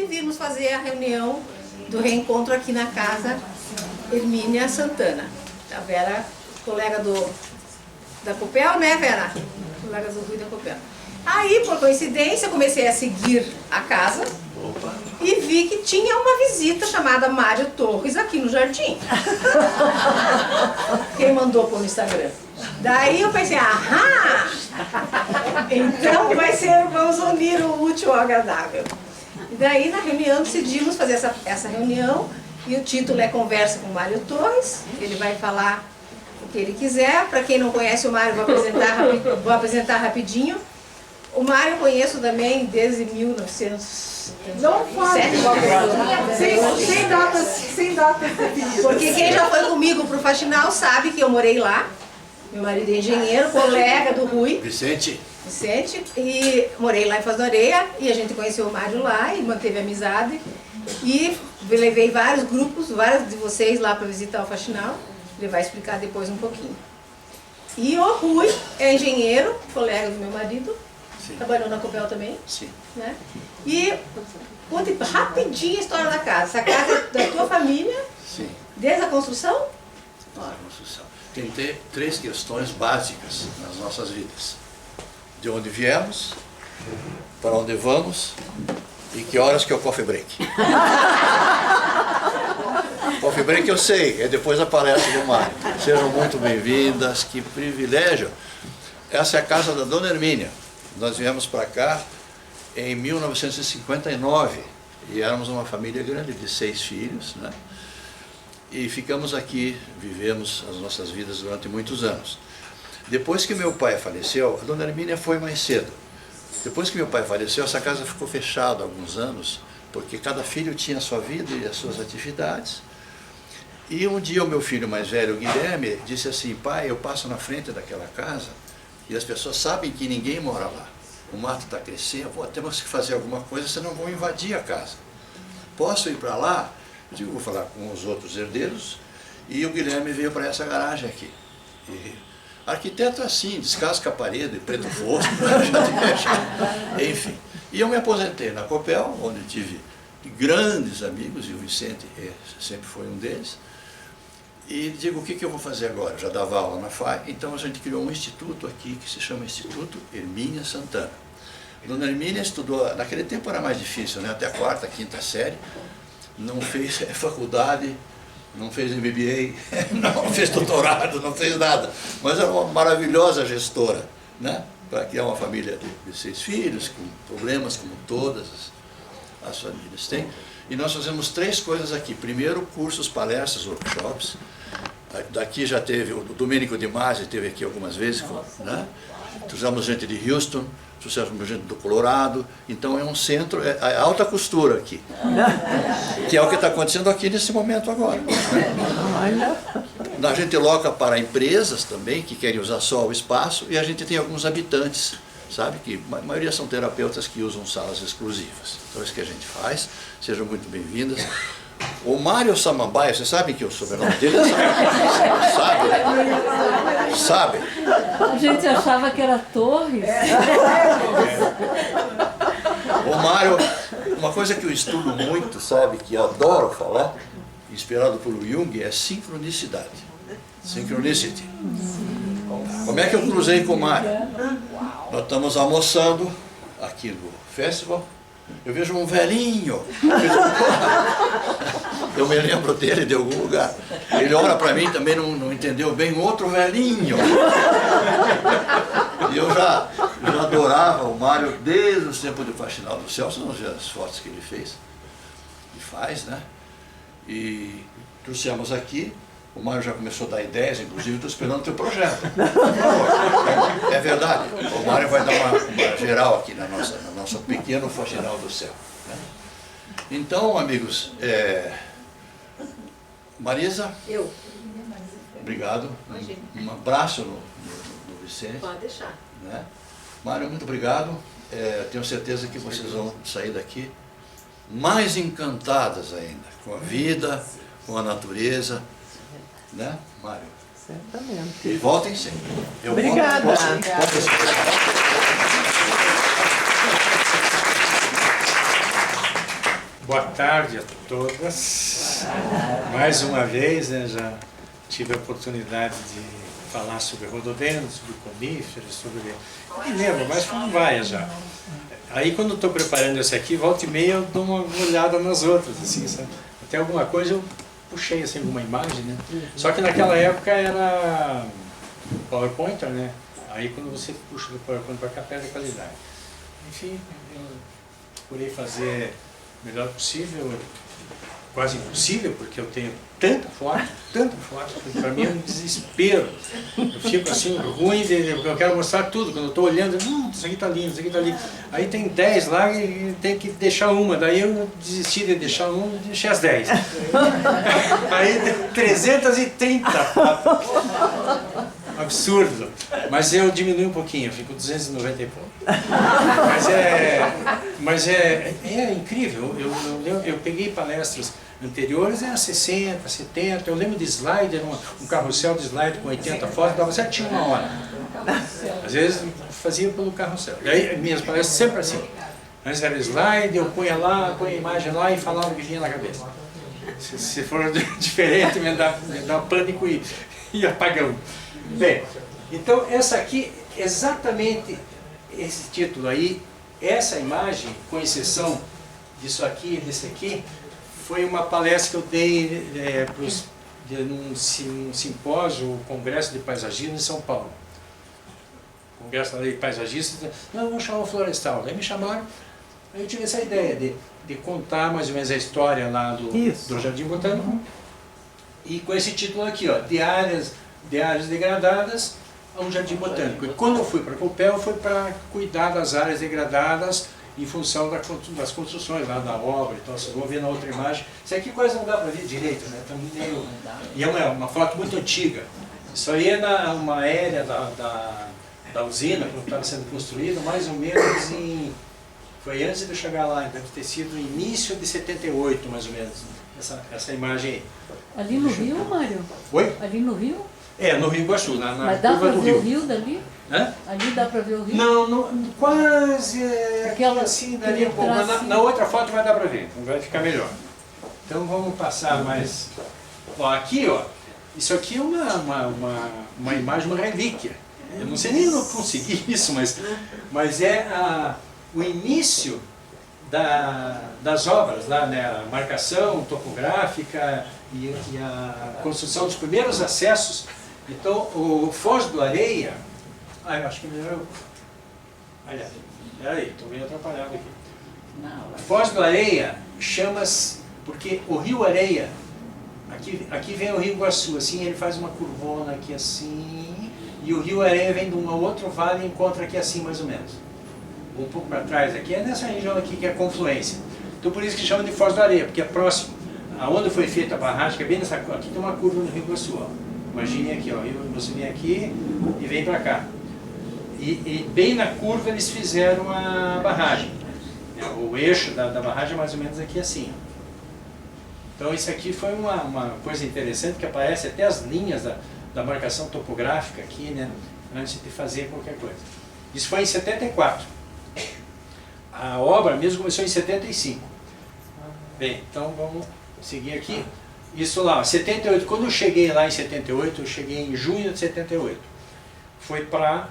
de virmos fazer a reunião do reencontro aqui na casa Hermínia Santana. A Vera, colega da Copel, né, Vera? Colega do Rui da Copel. Aí, por coincidência, comecei a seguir a casa. Opa. E vi que tinha uma visita chamada Mário Torres aqui no jardim. Quem mandou pôr no Instagram. Daí eu pensei, ahá! Então vamos unir o útil ao agradável. E daí na reunião decidimos fazer essa reunião e o título é Conversa com Mário Torres. Ele vai falar o que ele quiser. Para quem não conhece o Mário, vou apresentar rapidinho. O Mário eu conheço também desde 1907. Não faz sem datas definidas. Porque quem já foi comigo pro Faxinal sabe que eu morei lá. Meu marido é engenheiro, colega do Rui. Vicente, E morei lá em Foz do Areia e a gente conheceu o Mário lá e manteve amizade. E levei vários grupos, vários de vocês lá para visitar o Faxinal. Ele vai explicar depois um pouquinho. E o Rui é engenheiro, colega do meu marido. sim. Trabalhou na Copel também, Sim. né? E conte rapidinho a história da casa. Essa casa é da tua família, Sim. desde a construção? A construção. Tem três questões básicas nas nossas vidas. De onde viemos, para onde vamos e que horas que é o coffee break. Coffee break eu sei, é depois da palestra do Mário. Sejam muito bem-vindas, que privilégio. Essa é a casa da Dona Hermínia. Nós viemos para cá em 1959 e éramos uma família grande de 6 filhos, né? E ficamos aqui, vivemos as nossas vidas durante muitos anos. Depois que meu pai faleceu, a Dona Hermínia foi mais cedo. Depois que meu pai faleceu, essa casa ficou fechada há alguns anos, porque cada filho tinha a sua vida e as suas atividades. E um dia o meu filho mais velho, o Guilherme, disse assim: pai, eu passo na frente daquela casa e as pessoas sabem que ninguém mora lá. O mato está crescendo, temos que fazer alguma coisa, senão vão invadir a casa. Posso ir para lá? Eu digo, vou falar com os outros herdeiros. E o Guilherme veio para essa garagem aqui. E arquiteto assim, descasca a parede, preto fosco, enfim. E eu me aposentei na Copel, onde tive grandes amigos, e o Vicente sempre foi um deles. E digo, o que eu vou fazer agora? Eu já dava aula na FAI, então a gente criou um instituto aqui que se chama Instituto Hermínia Santana. Dona Hermínia estudou, naquele tempo era mais difícil, né? Até a 4ª, 5ª série, não fez faculdade, não fez MBA, não fez doutorado, não fez nada, mas era uma maravilhosa gestora, né? Para criar uma família de 6 filhos, com problemas como todas as famílias têm. E nós fazemos 3 coisas aqui. Primeiro, cursos, palestras, workshops. Daqui já teve, o Domênico Di Masi esteve aqui algumas vezes, né? Trouxemos gente de Houston, trouxemos gente do Colorado. Então é um centro, é alta costura aqui. Que é o que está acontecendo aqui nesse momento agora. A gente loca para empresas também, que querem usar só o espaço, e a gente tem alguns habitantes, sabe, que a maioria são terapeutas que usam salas exclusivas. Então é isso que a gente faz. Sejam muito bem-vindas. O Mário Samambaia, vocês sabem que o sobrenome dele é Sabe? Sabe? A gente achava que era Torres. O Mário, uma coisa que eu estudo muito, sabe, que eu adoro falar, inspirado pelo Jung, é sincronicidade. Synchronicity. Como é que eu cruzei com o Mário? Nós estamos almoçando aqui no festival. Eu vejo um velhinho. Eu me lembro dele de algum lugar. Ele olha para mim, também não entendeu bem, um outro velhinho. E eu já adorava o Mário desde o tempo do Faxinal do Céu. Vocês vão ver as fotos que ele fez e faz, né? E trouxemos aqui. O Mário já começou a dar ideias, inclusive estou esperando o teu projeto. É verdade. O Mário vai dar uma geral aqui no nosso pequeno Faxinal do Céu, né? Então, amigos, Marisa, Eu. obrigado. Um abraço no Vicente. Pode deixar. Né? Mário, muito obrigado. Tenho certeza que vocês vão sair daqui mais encantadas ainda com a vida, com a natureza. Né, Mário? Certamente. E voltem sempre. Obrigada. Boa tarde a todas. Mais uma vez, né, já tive a oportunidade de falar sobre rododendros, sobre coníferas, sobre... Não me lembro, mas foram várias já. Aí quando estou preparando esse aqui, volta e meia eu dou uma olhada nas outras, assim, sabe? Até alguma coisa eu puxei assim, alguma imagem, né? Só que naquela época era PowerPoint, né? Aí quando você puxa do PowerPoint para cá, perde a qualidade. Enfim, eu procurei fazer o melhor possível, quase impossível, porque eu tenho tanta foto, que para mim é um desespero. Eu fico assim, ruim, eu quero mostrar tudo, quando eu estou olhando, isso aqui está lindo, isso aqui está lindo. Aí tem 10 lá e tem que deixar uma, daí eu desisti de deixar uma e deixei as 10. Aí tem 330 fotos. Absurdo. Mas eu diminui um pouquinho, eu fico 290 e pouco. Mas é incrível. Eu peguei palestras anteriores, era 60, 70. Eu lembro de slide, era um carrossel de slide com 80 fotos, dava certinho uma hora. Às vezes fazia pelo carrossel. E aí minhas palestras sempre assim. Antes era slide, eu punha a imagem lá e falava o que vinha na cabeça. Se for diferente, me dá pânico e apagão. Bem, então essa aqui, exatamente esse título aí, essa imagem, com exceção disso aqui e desse aqui, foi uma palestra que eu dei num simpósio, Congresso de Paisagismo em São Paulo. Congresso de Paisagistas, não, vamos chamar o florestal. Daí me chamaram, aí eu tive essa ideia de contar mais ou menos a história lá do Jardim Botânico, e com esse título aqui, ó, de áreas degradadas a um jardim botânico. E quando eu fui para Copel, foi para cuidar das áreas degradadas em função das construções lá da obra. Então vocês vão ver na outra imagem. Isso aqui quase não dá para ver direito, né? Tá meio... E é uma foto muito antiga. Isso aí é uma aérea da usina, quando estava sendo construída, mais ou menos foi antes de eu chegar lá, deve ter sido no início de 78, mais ou menos, essa imagem aí. Ali no Rio, Mário? Oi? Ali no Rio? É, no Rio Iguaçu, na Mas dá curva para do ver rio. o rio dali? Hã? Ali dá para ver o rio? Não, quase Aquela assim, daria pouco. Mas na outra foto vai dar para ver, vai ficar melhor. Então vamos passar mais... Ó, aqui, ó, isso aqui é uma imagem, uma relíquia. Eu não sei nem como eu consegui isso, mas é o início das obras lá, né? A marcação topográfica e a construção dos primeiros acessos. Então, o Foz do Areia... eu acho que melhor eu... Aliás, peraí, estou meio atrapalhado aqui. Foz do Areia chama-se... Porque o Rio Areia, aqui vem o Rio Iguaçu, assim, ele faz uma curvona aqui assim, e o Rio Areia vem de um outro vale e encontra aqui assim, mais ou menos. Um pouco para trás aqui, é nessa região aqui que é a confluência. Então por isso que chama de Foz do Areia, porque é próximo. Aonde foi feita a barragem, que é bem nessa... Aqui tem uma curva no Rio Iguaçu, ó. Imagine aqui, ó, você vem aqui e vem para cá. E bem na curva eles fizeram a barragem. O eixo da barragem é mais ou menos aqui assim. Então isso aqui foi uma coisa interessante, que aparece até as linhas da marcação topográfica aqui, né, antes de fazer qualquer coisa. Isso foi em 74. A obra mesmo começou em 75. Bem, então vamos seguir aqui. Isso lá, 78, quando eu cheguei lá em 78, eu cheguei em junho de 78. Foi para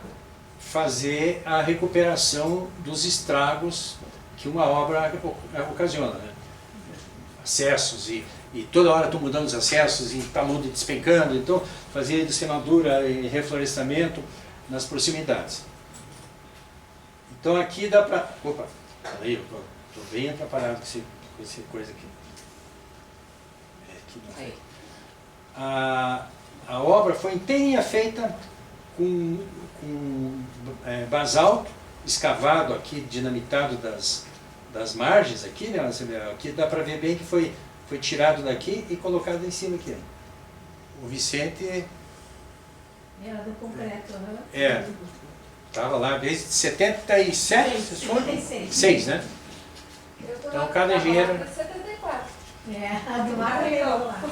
fazer a recuperação dos estragos que uma obra ocasiona, né? Acessos e toda hora estão mudando os acessos e talude despencando, então fazer descenadura e reflorestamento nas proximidades. Então aqui dá para... Opa, peraí, eu estou bem atrapalhado com essa coisa aqui. A obra foi inteirinha feita com basalto escavado aqui, dinamitado das margens aqui, né? Aqui dá para ver bem que foi tirado daqui e colocado em cima aqui. O Vicente... Era do concreto, né? Estava lá desde 77, vocês foram? 6, né? Então cada engenheiro... 74. A do Mário lá.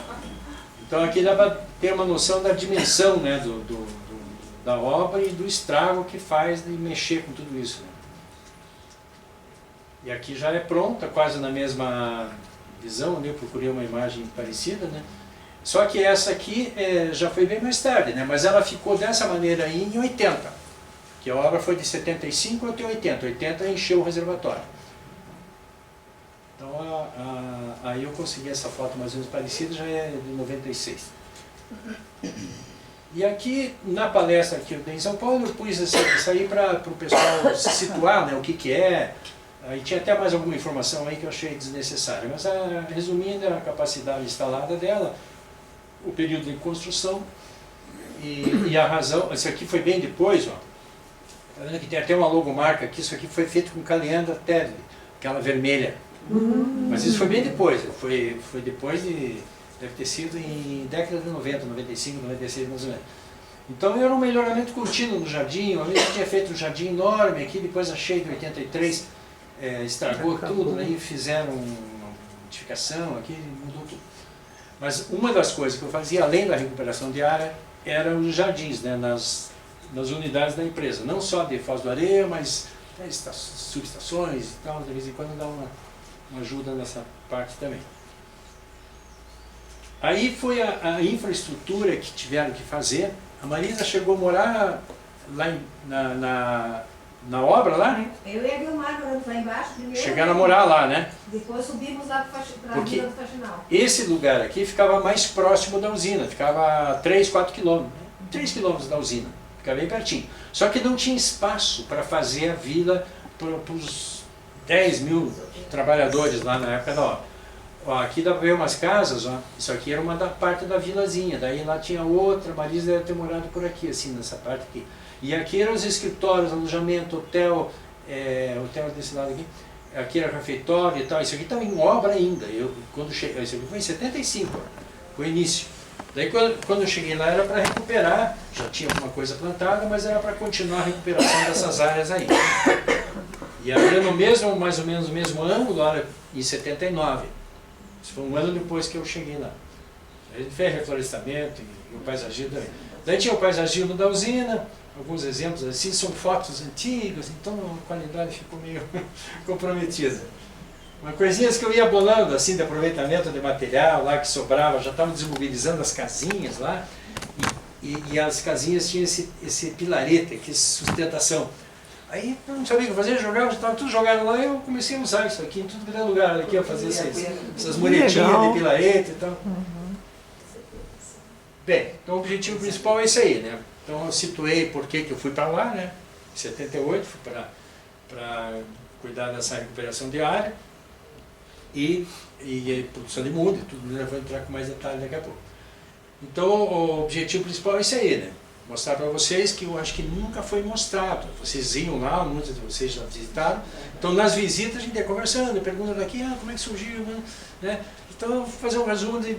Então aqui dá para ter uma noção da dimensão, né, da obra e do estrago que faz de mexer com tudo isso, né? E aqui já é pronta, quase na mesma visão, né? Eu procurei uma imagem parecida, né? Só que essa aqui já foi bem mais tarde, né? Mas ela ficou dessa maneira aí em 80, que a obra foi de 75 até 80, 80 encheu o reservatório. Então aí eu consegui essa foto mais ou menos parecida, já é de 96. E aqui, na palestra que eu dei em São Paulo, eu pus isso aí para o pessoal se situar, né, o que é. Aí tinha até mais alguma informação aí que eu achei desnecessária. Mas, resumindo, a capacidade instalada dela, o período de construção e a razão. Isso aqui foi bem depois, ó. Tá vendo que tem até uma logomarca aqui, isso aqui foi feito com caleandra Tedley, aquela vermelha. Mas isso foi bem depois, foi depois de... deve ter sido em década de 90, 95, 96 mais ou menos. Então era um melhoramento contínuo no jardim, uma vez eu tinha feito um jardim enorme aqui, depois achei de 83, estragou tudo, aí fizeram uma modificação aqui, mudou tudo. Mas uma das coisas que eu fazia, além da recuperação de área, eram os jardins, né, nas unidades da empresa. Não só de Foz do Areia, mas subestações e tal, de vez em quando dá uma ajuda nessa parte também. Aí foi a infraestrutura que tiveram que fazer. A Marisa chegou a morar lá na obra lá, né? Eu e a Guilmar moramos lá embaixo primeiro. Chegaram a morar lá, né? Depois subimos lá para a Vila do Faxinal. Esse lugar aqui ficava mais próximo da usina, ficava a 3, 4 quilômetros. 3 quilômetros da usina, ficava bem pertinho. Só que não tinha espaço para fazer a vila para os 10 mil trabalhadores lá na época da obra. Ó, aqui dá para ver umas casas, ó. Isso aqui era uma parte da vilazinha, daí lá tinha outra, a Marisa deve ter morado por aqui, assim, nessa parte aqui. E aqui eram os escritórios, alojamento, hotel, hotel desse lado aqui, aqui era refeitório e tal, isso aqui estava em obra ainda. Quando cheguei, isso aqui foi em 75, foi o início. Daí quando eu cheguei lá era para recuperar, já tinha alguma coisa plantada, mas era para continuar a recuperação dessas áreas aí. E aí no mesmo, mais ou menos no mesmo ano, lá em 79. Isso foi um ano depois que eu cheguei lá. A gente fez reflorestamento e o paisagismo também. Daí tinha o paisagismo da usina, alguns exemplos assim, são fotos antigas, então a qualidade ficou meio comprometida. Uma coisinhas que eu ia bolando assim de aproveitamento de material lá que sobrava, já estavam desmobilizando as casinhas lá, e as casinhas tinham esse pilarete, que sustentação. Aí eu não sabia o que fazer, jogava, já estava tudo jogado lá, eu comecei a usar isso aqui em tudo que era lugar, aqui a fazer essas muretinhas de pilarete e tal. Bem, então o objetivo principal é esse aí, né? Então eu situei por que eu fui para lá, né? Em 78, fui para cuidar dessa recuperação de área e produção de muda e tudo, eu vou entrar com mais detalhes daqui a pouco. Então o objetivo principal é esse aí, né? Mostrar para vocês que eu acho que nunca foi mostrado. Vocês iam lá, muitos de vocês já visitaram. Então nas visitas a gente ia conversando, pergunta daqui, como é que surgiu, né? Então eu vou fazer um resumo de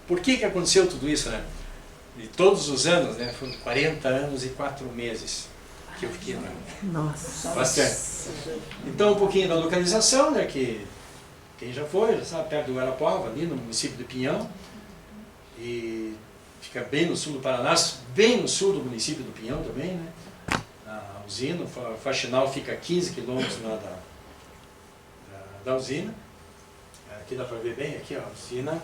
por que aconteceu tudo isso, né? De todos os anos, né? Foram 40 anos e 4 meses que eu fiquei lá. Nossa. Bastante. Então um pouquinho da localização, né? Que quem já foi, já sabe, perto do Guarapuava, ali no município de Pinhão. E fica bem no sul do Paraná, bem no sul do município do Pinhão também, né? A usina, o Faxinal fica a 15 quilômetros lá da usina. Aqui dá para ver bem, aqui ó, a usina,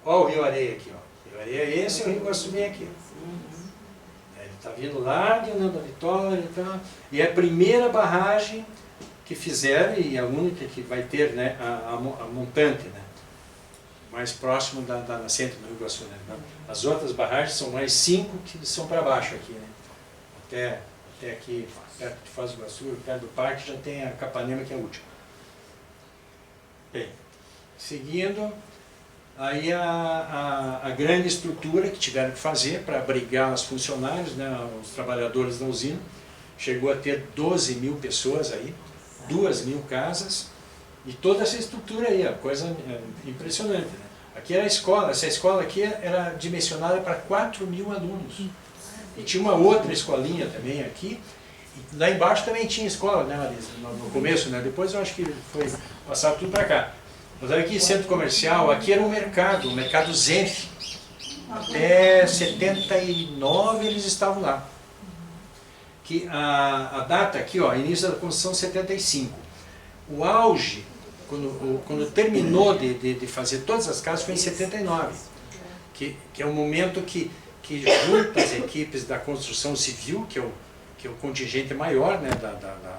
ó o Rio Areia aqui, ó. O Rio Areia é esse, o Rio Guaçubi aqui. Ele está vindo lá de Nanda Vitória e tal. E é a primeira barragem que fizeram, e a única que vai ter, né, a montante, né? Mais próximo da nascente do Rio Iguaçu, né? As outras barragens são mais 5 que são para baixo aqui, né? Até aqui, perto de Foz do Iguaçu, perto do parque, já tem a Capanema, que é a última. Bem, seguindo, aí a grande estrutura que tiveram que fazer para abrigar os funcionários, né, os trabalhadores da usina, chegou a ter 12 mil pessoas aí, 2 mil casas, e toda essa estrutura aí, a coisa impressionante, né? Aqui era a escola, essa escola aqui era dimensionada para 4 mil alunos. E tinha uma outra escolinha também aqui, e lá embaixo também tinha escola, né, Marisa? No começo, né? Depois eu acho que foi passado tudo para cá. Mas aqui, centro comercial, aqui era um mercado Zenf. Até 79 eles estavam lá. que a data aqui, ó, início da construção 75. O auge, quando terminou de fazer todas as casas, foi em 79, que é o momento que junta as equipes da construção civil, que é o contingente maior, né,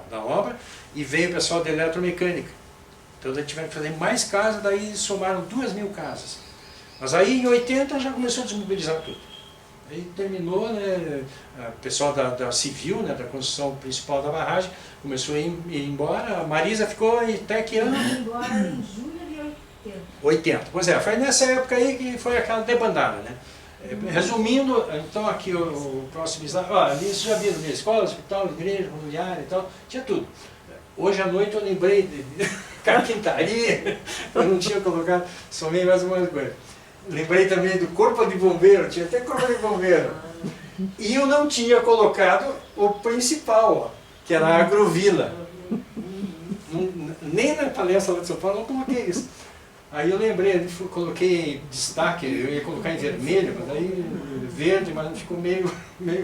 da obra, e veio o pessoal da eletromecânica. Então daí tiveram que fazer mais casas, daí somaram 2.000 casas. Mas aí em 80 já começou a desmobilizar tudo. Aí terminou, né, o pessoal da civil, né, da construção principal da barragem, começou a ir embora. A Marisa ficou até que ano? Embora em julho de 80. 80. Pois é, foi nessa época aí que foi aquela debandada, né? Resumindo, então aqui o próximo slide, ali vocês já viram, né? Escola, hospital, igreja, rodoviária e tal, tinha tudo. Hoje à noite eu lembrei de carpintaria, eu não tinha colocado, somei mais uma coisa. Lembrei também do corpo de bombeiro, tinha até corpo de bombeiro. E eu não tinha colocado o principal, ó, que era a agrovila. Nem na palestra lá de São Paulo eu coloquei isso. Aí eu lembrei, coloquei em destaque, eu ia colocar em vermelho, mas aí verde, mas ficou meio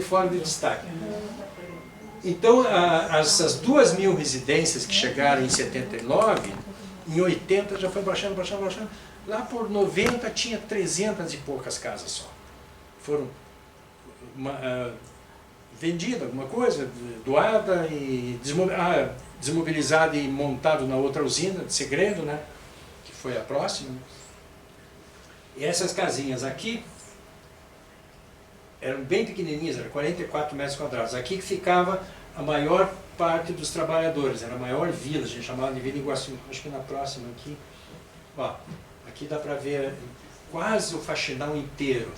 fora de destaque. Então, essas 2.000 residências que chegaram em 79, em 80 já foi baixando. Lá por 90 tinha 300 e poucas casas só. Foram vendidas, alguma coisa, doada e desmobilizada e montado na outra usina de Segredo, né? Que foi a próxima. E essas casinhas aqui eram bem pequenininhas, eram 44 metros quadrados. Aqui que ficava a maior parte dos trabalhadores, era a maior vila, a gente chamava de Vila Iguaçu. Acho que na próxima aqui, ó, aqui dá para ver quase o Faxinal inteiro.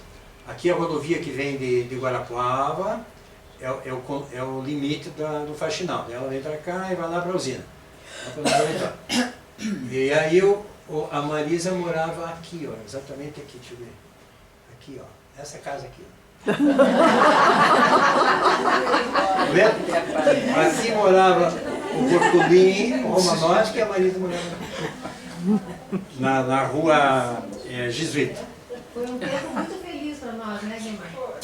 Aqui a rodovia que vem de Guarapuava é o limite do Faxinal. Ela vem para cá e vai lá para a usina. E aí a Marisa morava aqui, ó, exatamente aqui, deixa eu ver. Aqui, ó, essa casa aqui. Aqui morava o Bortolini, o Romanotti, e a Marisa morava na rua Jesuíta. Foi um tempo muito feliz para nós, né, Guilherme?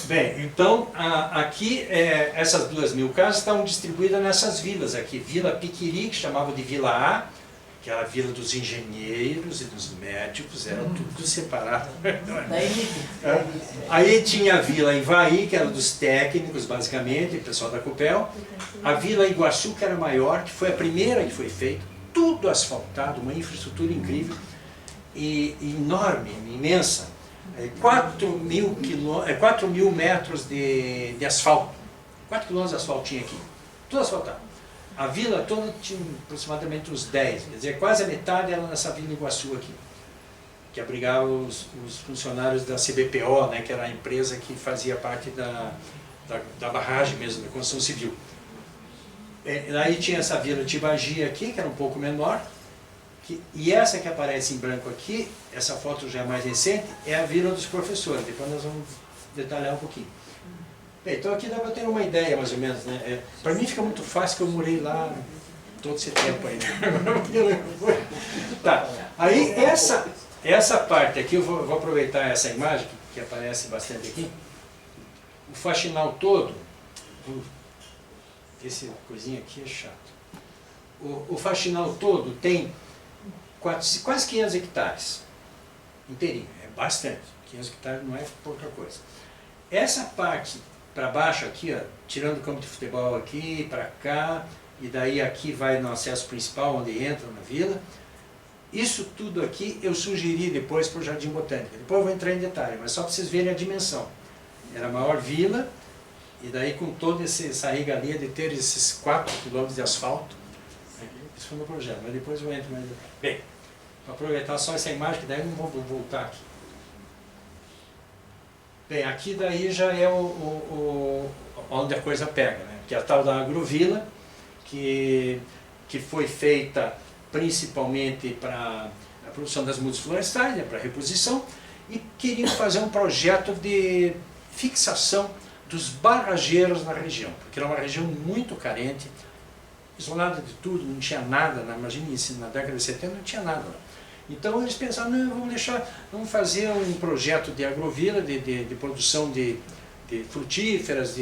Bem, então aqui essas 2.000 casas estavam distribuídas nessas vilas aqui. Vila Piquiri, que chamava de Vila A, que era a vila dos engenheiros e dos médicos, era tudo separado. Aí tinha a Vila Ivaí, que era dos técnicos, basicamente, o pessoal da Copel. A Vila Iguaçu, que era maior, que foi a primeira que foi feita, tudo asfaltado, uma infraestrutura incrível e enorme, imensa. 4.000 metros de asfalto. 4 quilômetros de asfalto tinha aqui, tudo asfaltado. A vila toda tinha aproximadamente uns 10, quer dizer, quase a metade era nessa Vila Iguaçu aqui, que abrigava os funcionários da CBPO, né, que era a empresa que fazia parte da barragem mesmo, da construção civil. Aí tinha essa Vila Tibagi aqui, que era um pouco menor, e essa que aparece em branco aqui, essa foto já é mais recente, é a Vila dos Professores, depois nós vamos detalhar um pouquinho. Bem, então aqui dá para ter uma ideia mais ou menos, né? Para mim fica muito fácil que eu morei lá todo esse tempo aí. Né? Tá, aí essa parte aqui, eu vou aproveitar essa imagem que aparece bastante aqui. O faxinal todo, esse coisinha aqui é chato. O faxinal todo tem quase 500 hectares, inteirinho, é bastante. 500 hectares não é pouca coisa. Essa parte para baixo aqui, ó, tirando o campo de futebol aqui, para cá, e daí aqui vai no acesso principal, onde entra na vila. Isso tudo aqui eu sugeri depois para o Jardim Botânico. Depois eu vou entrar em detalhe, mas só para vocês verem a dimensão. Era a maior vila, e daí com toda essa regalia de ter esses 4 quilômetros de asfalto. Isso foi o meu projeto, mas depois eu entro mais em detalhe. Bem, vou aproveitar só essa imagem, que daí eu não vou voltar aqui. Bem, aqui daí já é onde a coisa pega, né? Que é a tal da agrovila, que foi feita principalmente para a produção das mudas florestais, né? Para reposição, e queriam fazer um projeto de fixação dos barrageiros na região, porque era uma região muito carente, isolada de tudo, não tinha nada, imagine isso, na década de 70 não tinha nada lá. Então eles pensaram, não, vamos fazer um projeto de agrovila, de produção de frutíferas,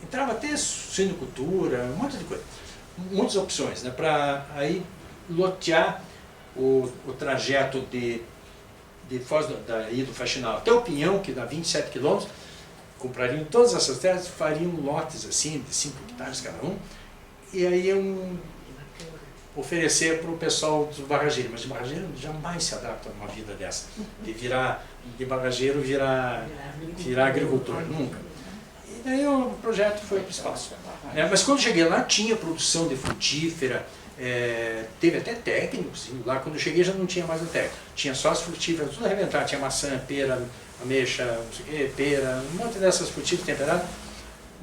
entrava até suinocultura, um monte de coisa, muitas opções, né, para aí lotear o trajeto de Foz daí do Faxinal até o Pinhão, que dá 27 quilômetros, comprariam todas essas terras, fariam lotes assim, de 5 hectares cada um, e aí iam oferecer para o pessoal dos barrageiros, mas de barrageiro jamais se adapta a uma vida dessa, de barrageiro virar agricultor, nunca. E daí o projeto foi para o espaço. Mas quando cheguei lá tinha produção de frutífera, teve até técnicos, lá quando eu cheguei já não tinha mais o técnico, tinha só as frutíferas, tudo arrebentado, tinha maçã, pera, ameixa, não sei o quê, pera, um monte dessas frutíferas temperadas,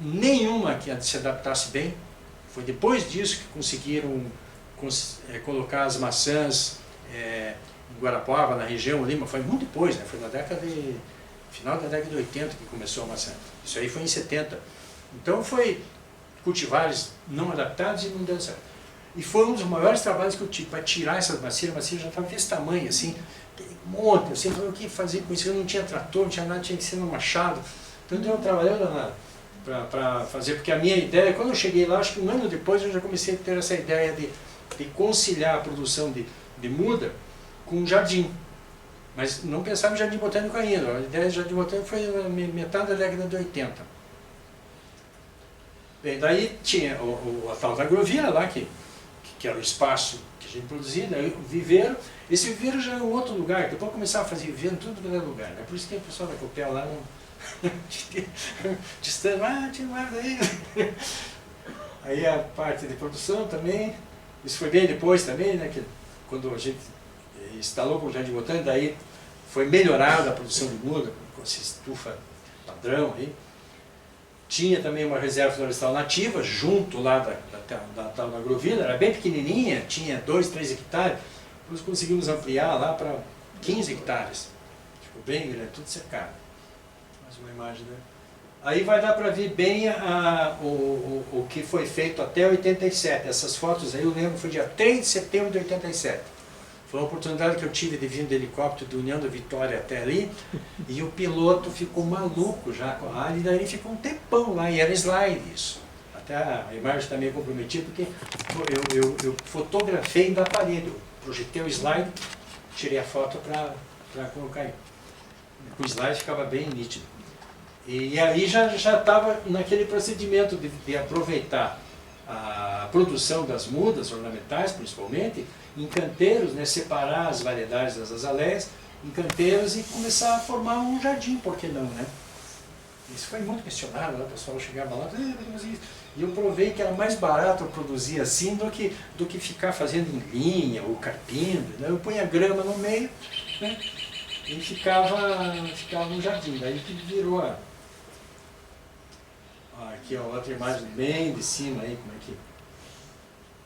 nenhuma que se adaptasse bem. Foi depois disso que conseguiram colocar as maçãs em Guarapuava, na região ali, mas foi muito depois, né? Foi na final da década de 80 que começou a maçã. Isso aí foi em 70. Então foi cultivares não adaptados e não deu certo. E foi um dos maiores trabalhos que eu tive para tirar essas maceiras. A macieira já estava desse tamanho, assim, um monte, assim, o que fazer com isso? Eu não tinha trator, não tinha nada, tinha que ser no machado. Então deu um trabalho danado para fazer, porque a minha ideia, quando eu cheguei lá, acho que um ano depois eu já comecei a ter essa ideia de conciliar a produção de muda com jardim. Mas não pensava em jardim botânico ainda. A ideia de jardim botânico foi na metade da década de 80. Bem, daí tinha a tal da agrovila lá, que era o espaço que a gente produzia, daí o viveiro. Esse viveiro já é um outro lugar, depois começava a fazer viveiro em tudo que era lugar. Né? Por isso que o pessoal da Copel lá não... distante, tinha mais aí. Aí a parte de produção também, isso foi bem depois também, né, que quando a gente instalou o jardim botânico, daí foi melhorada a produção de muda, com essa estufa padrão aí. Tinha também uma reserva florestal nativa, junto lá da tal da agrovila, era bem pequenininha, tinha 2, 3 hectares, nós conseguimos ampliar lá para 15 hectares. Ficou bem grande, tudo cercado. Mais uma imagem, né? Aí vai dar para ver bem o que foi feito até 87. Essas fotos aí eu lembro, foi dia 3 de setembro de 87. Foi uma oportunidade que eu tive de vir de helicóptero do União da Vitória até ali, e o piloto ficou maluco já com a área, e daí ele ficou um tempão lá, e era slide isso. Até a imagem está meio comprometida, porque eu fotografei da parede, eu projetei o slide, tirei a foto para colocar aí. Com o slide ficava bem nítido. E aí já estava naquele procedimento de aproveitar a produção das mudas ornamentais, principalmente, em canteiros, né, separar as variedades das azaleias em canteiros e começar a formar um jardim, por que não, né? Isso foi muito questionado, né? O pessoal chegava lá, e eu provei que era mais barato eu produzir assim do que ficar fazendo em linha ou carpindo, né? Eu punha grama no meio, né? E ficava um jardim, daí que virou aqui, ó, outra imagem bem de cima aí, como é que...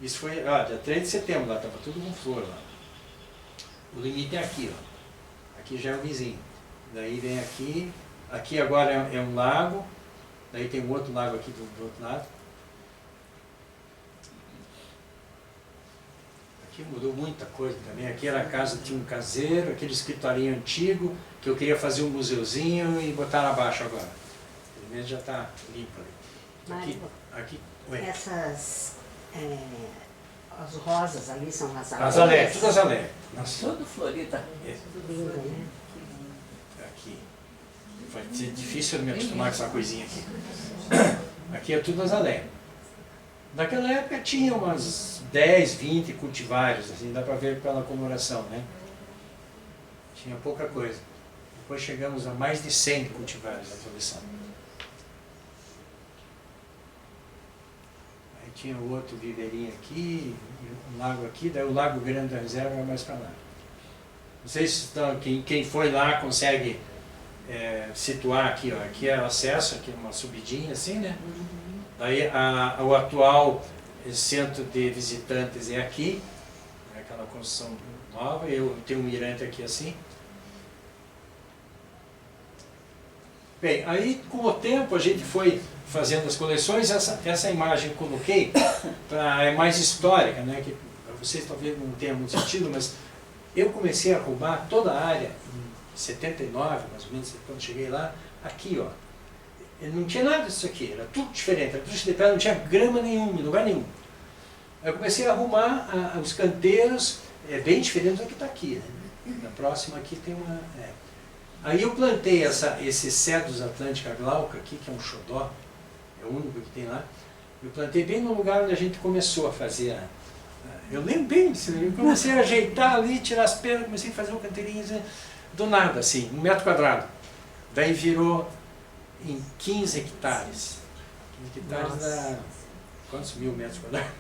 Isso foi, dia 3 de setembro, lá estava tudo com flor lá. O limite é aqui, ó. Aqui já é o vizinho. Daí vem aqui agora é um lago, daí tem um outro lago aqui do outro lado. Aqui mudou muita coisa também. Aqui era a casa, tinha um caseiro, aquele escritorinho antigo, que eu queria fazer um museuzinho e botar abaixo agora. Pelo menos já está limpo ali. Aqui, essas... as rosas ali são as azaleias, tudo azaleias. Tudo florida. Lindo, né? Aqui. Vai ser difícil me acostumar com essa coisinha aqui. Aqui é tudo azaleias. Naquela época tinha umas 10, 20 cultivares, assim, dá para ver pela coloração, né? Tinha pouca coisa. Depois chegamos a mais de 100 cultivares na coleção. Tinha o outro viveirinho aqui, um lago aqui, daí o Lago Grande da Reserva é mais para lá. Não sei se quem foi lá consegue situar aqui, ó. Aqui é o acesso, aqui é uma subidinha assim, né? Daí o atual centro de visitantes é aqui, é aquela construção nova, eu tenho um mirante aqui assim. Bem, aí com o tempo a gente foi fazendo as coleções, essa imagem eu coloquei, é mais histórica, né, que para vocês talvez não tenha muito sentido, mas eu comecei a arrumar toda a área, em 79, mais ou menos, quando cheguei lá, aqui, ó. Não tinha nada disso aqui, era tudo diferente, era tudo diferente, não tinha grama nenhuma, em lugar nenhum. Aí eu comecei a arrumar os canteiros, bem diferente do que está aqui. Né? Na próxima aqui tem uma... Aí eu plantei esse Cedros Atlântica glauca aqui, que é um xodó, é o único que tem lá. Eu plantei bem no lugar onde a gente começou a fazer. Eu lembro bem disso, eu comecei a ajeitar ali, tirar as pedras, comecei a fazer um canteirinho do nada, assim, 1 metro quadrado. Daí virou em 15 hectares. 15 hectares dá quantos mil metros quadrados?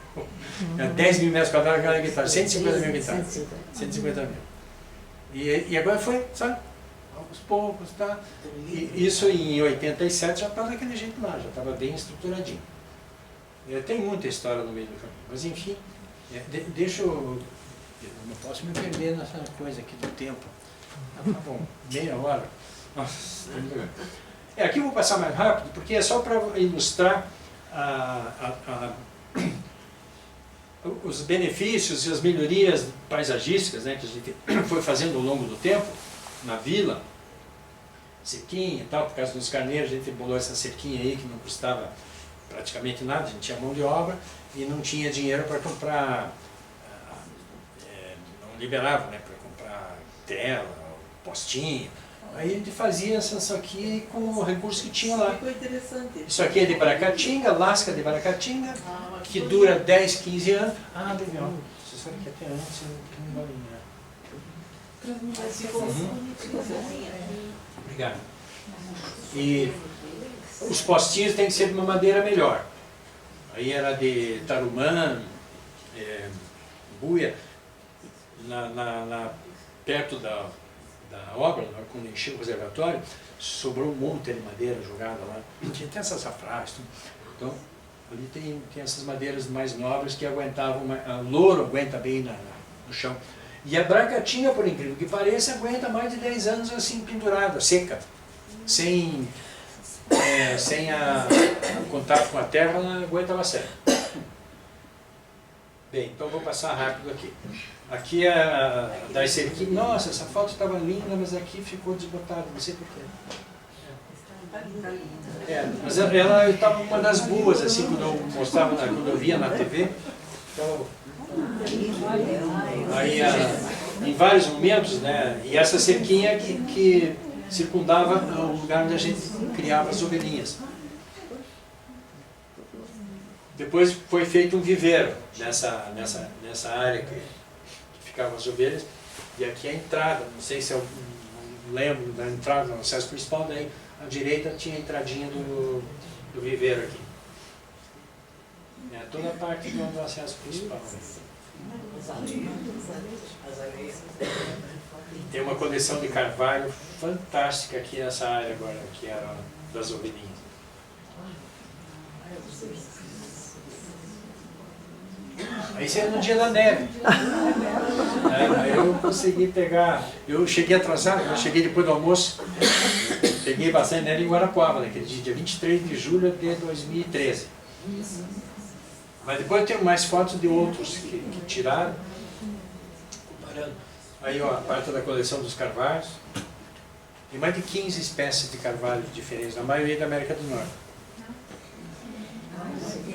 10 mil metros quadrados cada hectare, 150 mil hectares. 150 mil. E agora foi, sabe? Aos poucos, tá? E isso em 87 já estava daquele jeito lá, já estava bem estruturadinho. Tem muita história no meio do caminho, mas enfim, deixa eu não posso me perder nessa coisa aqui do tempo. Tá bom, meia hora. Nossa, aqui eu vou passar mais rápido, porque é só para ilustrar os benefícios e as melhorias paisagísticas, né, que a gente foi fazendo ao longo do tempo, na vila, cerquinha e tal, por causa dos carneiros, a gente bolou essa cerquinha aí que não custava praticamente nada, a gente tinha mão de obra e não tinha dinheiro para comprar, não liberava, né, para comprar tela, postinho. Aí a gente fazia isso aqui com o recurso que tinha lá. Ficou interessante. Isso aqui é de baracatinga, lasca de baracatinga, que dura 10, 15 anos. Ah, legal. Você sabe que até antes eu não balinha. Obrigado. E os postinhos têm que ser de uma madeira melhor. Aí era de tarumã, buia, perto da obra, quando encheu o reservatório, sobrou um monte de madeira jogada lá. Tinha até essas safras. Então, ali tem essas madeiras mais nobres que aguentavam, a louro aguenta bem no chão. E a bracatinga, por incrível que pareça, aguenta mais de 10 anos assim pendurada, seca. Sem o contato com a terra, ela aguenta bastante. Bem, então vou passar rápido aqui. Aqui é a da cerquinha. Nossa, essa foto estava linda, mas aqui ficou desbotada, não sei porquê. Mas ela estava uma das boas, assim, quando eu mostrava, quando eu via na TV. Então, aí, em vários momentos, né, e essa cerquinha que circundava o lugar onde a gente criava as ovelhinhas. Depois foi feito um viveiro nessa área que ficavam as ovelhas, e aqui é a entrada, não sei se eu lembro da entrada no acesso principal, daí à direita tinha a entradinha do viveiro aqui. Toda a parte do acesso principal. Tem uma coleção de carvalho fantástica aqui nessa área agora, que era das ovelhinhas. Aí isso era no dia da neve. Aí eu consegui pegar, eu cheguei atrasado, eu cheguei depois do almoço, peguei bastante neve em Guarapuava, naquele dia 23 de julho de 2013. Mas depois eu tenho mais fotos de outros que tiraram. Comparando. Aí ó, a parte da coleção dos carvalhos. Tem mais de 15 espécies de carvalho diferentes, na maioria da América do Norte.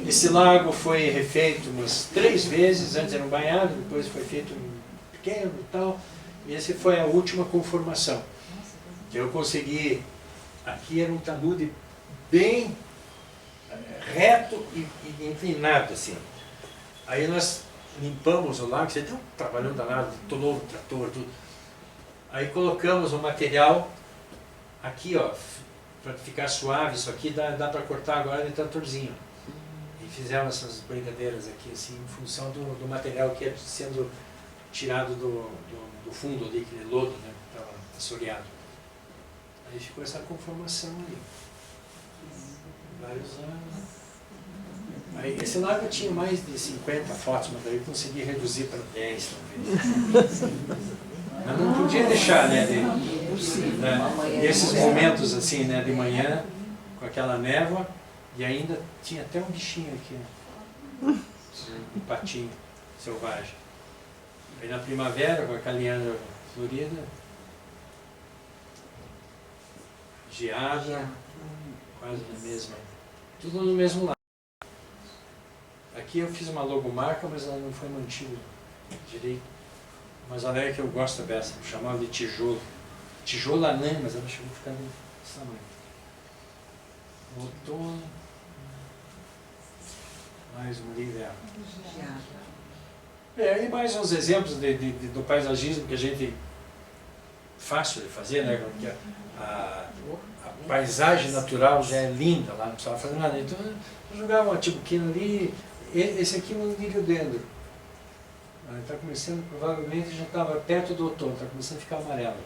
Esse lago foi refeito umas 3 vezes, antes era um banhado, depois foi feito um pequeno e tal. E essa foi a última conformação. Que eu consegui, aqui era um talude bem reto e inclinado assim. Aí nós limpamos o lago, você tem um trabalhão danado, de novo trator, tudo. Aí colocamos o material aqui, ó, para ficar suave, isso aqui dá para cortar agora de tratorzinho. E fizemos essas brincadeiras aqui, assim, em função do material que ia sendo tirado do fundo ali, aquele lodo, né, que estava assoreado. Aí ficou essa conformação ali. Vários anos. Aí, esse lago tinha mais de 50 fotos, mas daí eu consegui reduzir para 10 talvez. Mas não podia deixar, né, desses momentos assim, né, de manhã, com aquela névoa, e ainda tinha até um bichinho aqui, um patinho selvagem. Aí na primavera, com a caliandra florida, geada, quase na mesma, tudo no mesmo lado. Aqui eu fiz uma logomarca, mas ela não foi mantida direito. Mas olha aí que eu gosto dessa, eu chamava de tijolo. Tijolo anã, mas ela chegou a ficar desse tamanho. Outono. Mais um livro. E mais uns exemplos do paisagismo que a gente fácil de fazer, né? Porque a paisagem natural já é linda lá, não precisava fazer nada. Então eu jogava uma tibuquina ali, esse aqui é um liriodendro. Está começando, provavelmente já estava perto do outono, está começando a ficar amarelo.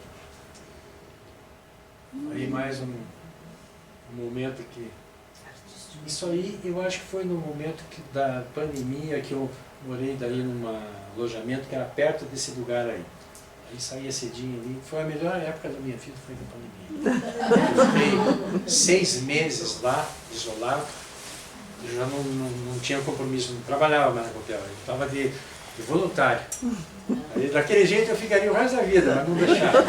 Aí mais um momento que... Isso aí eu acho que foi no momento da pandemia que eu morei daí num alojamento que era perto desse lugar aí. Aí saía cedinho ali. Foi a melhor época da minha vida, foi na pandemia. Eu fiquei 6 meses lá, isolado. Eu já não tinha compromisso, não trabalhava mais na Copel. Eu estava de voluntário. Aí, daquele jeito eu ficaria o resto da vida, mas não deixava.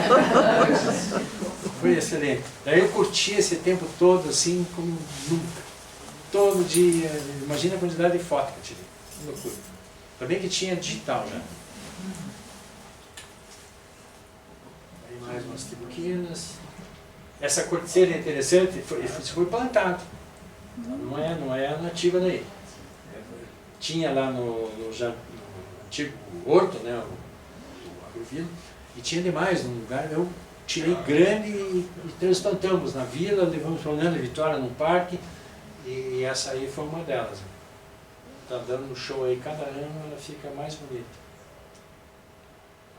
Foi excelente. Daí eu curti esse tempo todo assim como nunca. Todo dia, imagina a quantidade de fotos que eu tirei. Que loucura. Também que tinha digital já. Aí mais umas tibuquinas. Essa corticeira é interessante, isso foi plantado. Não é nativa daí. Tinha lá no antigo horto, né, o agrovila, e tinha demais no lugar. Eu tirei grande e transplantamos na vila, levamos para Orlando e Vitória no parque, e essa aí foi uma delas. Está dando um show aí, cada ano ela fica mais bonita.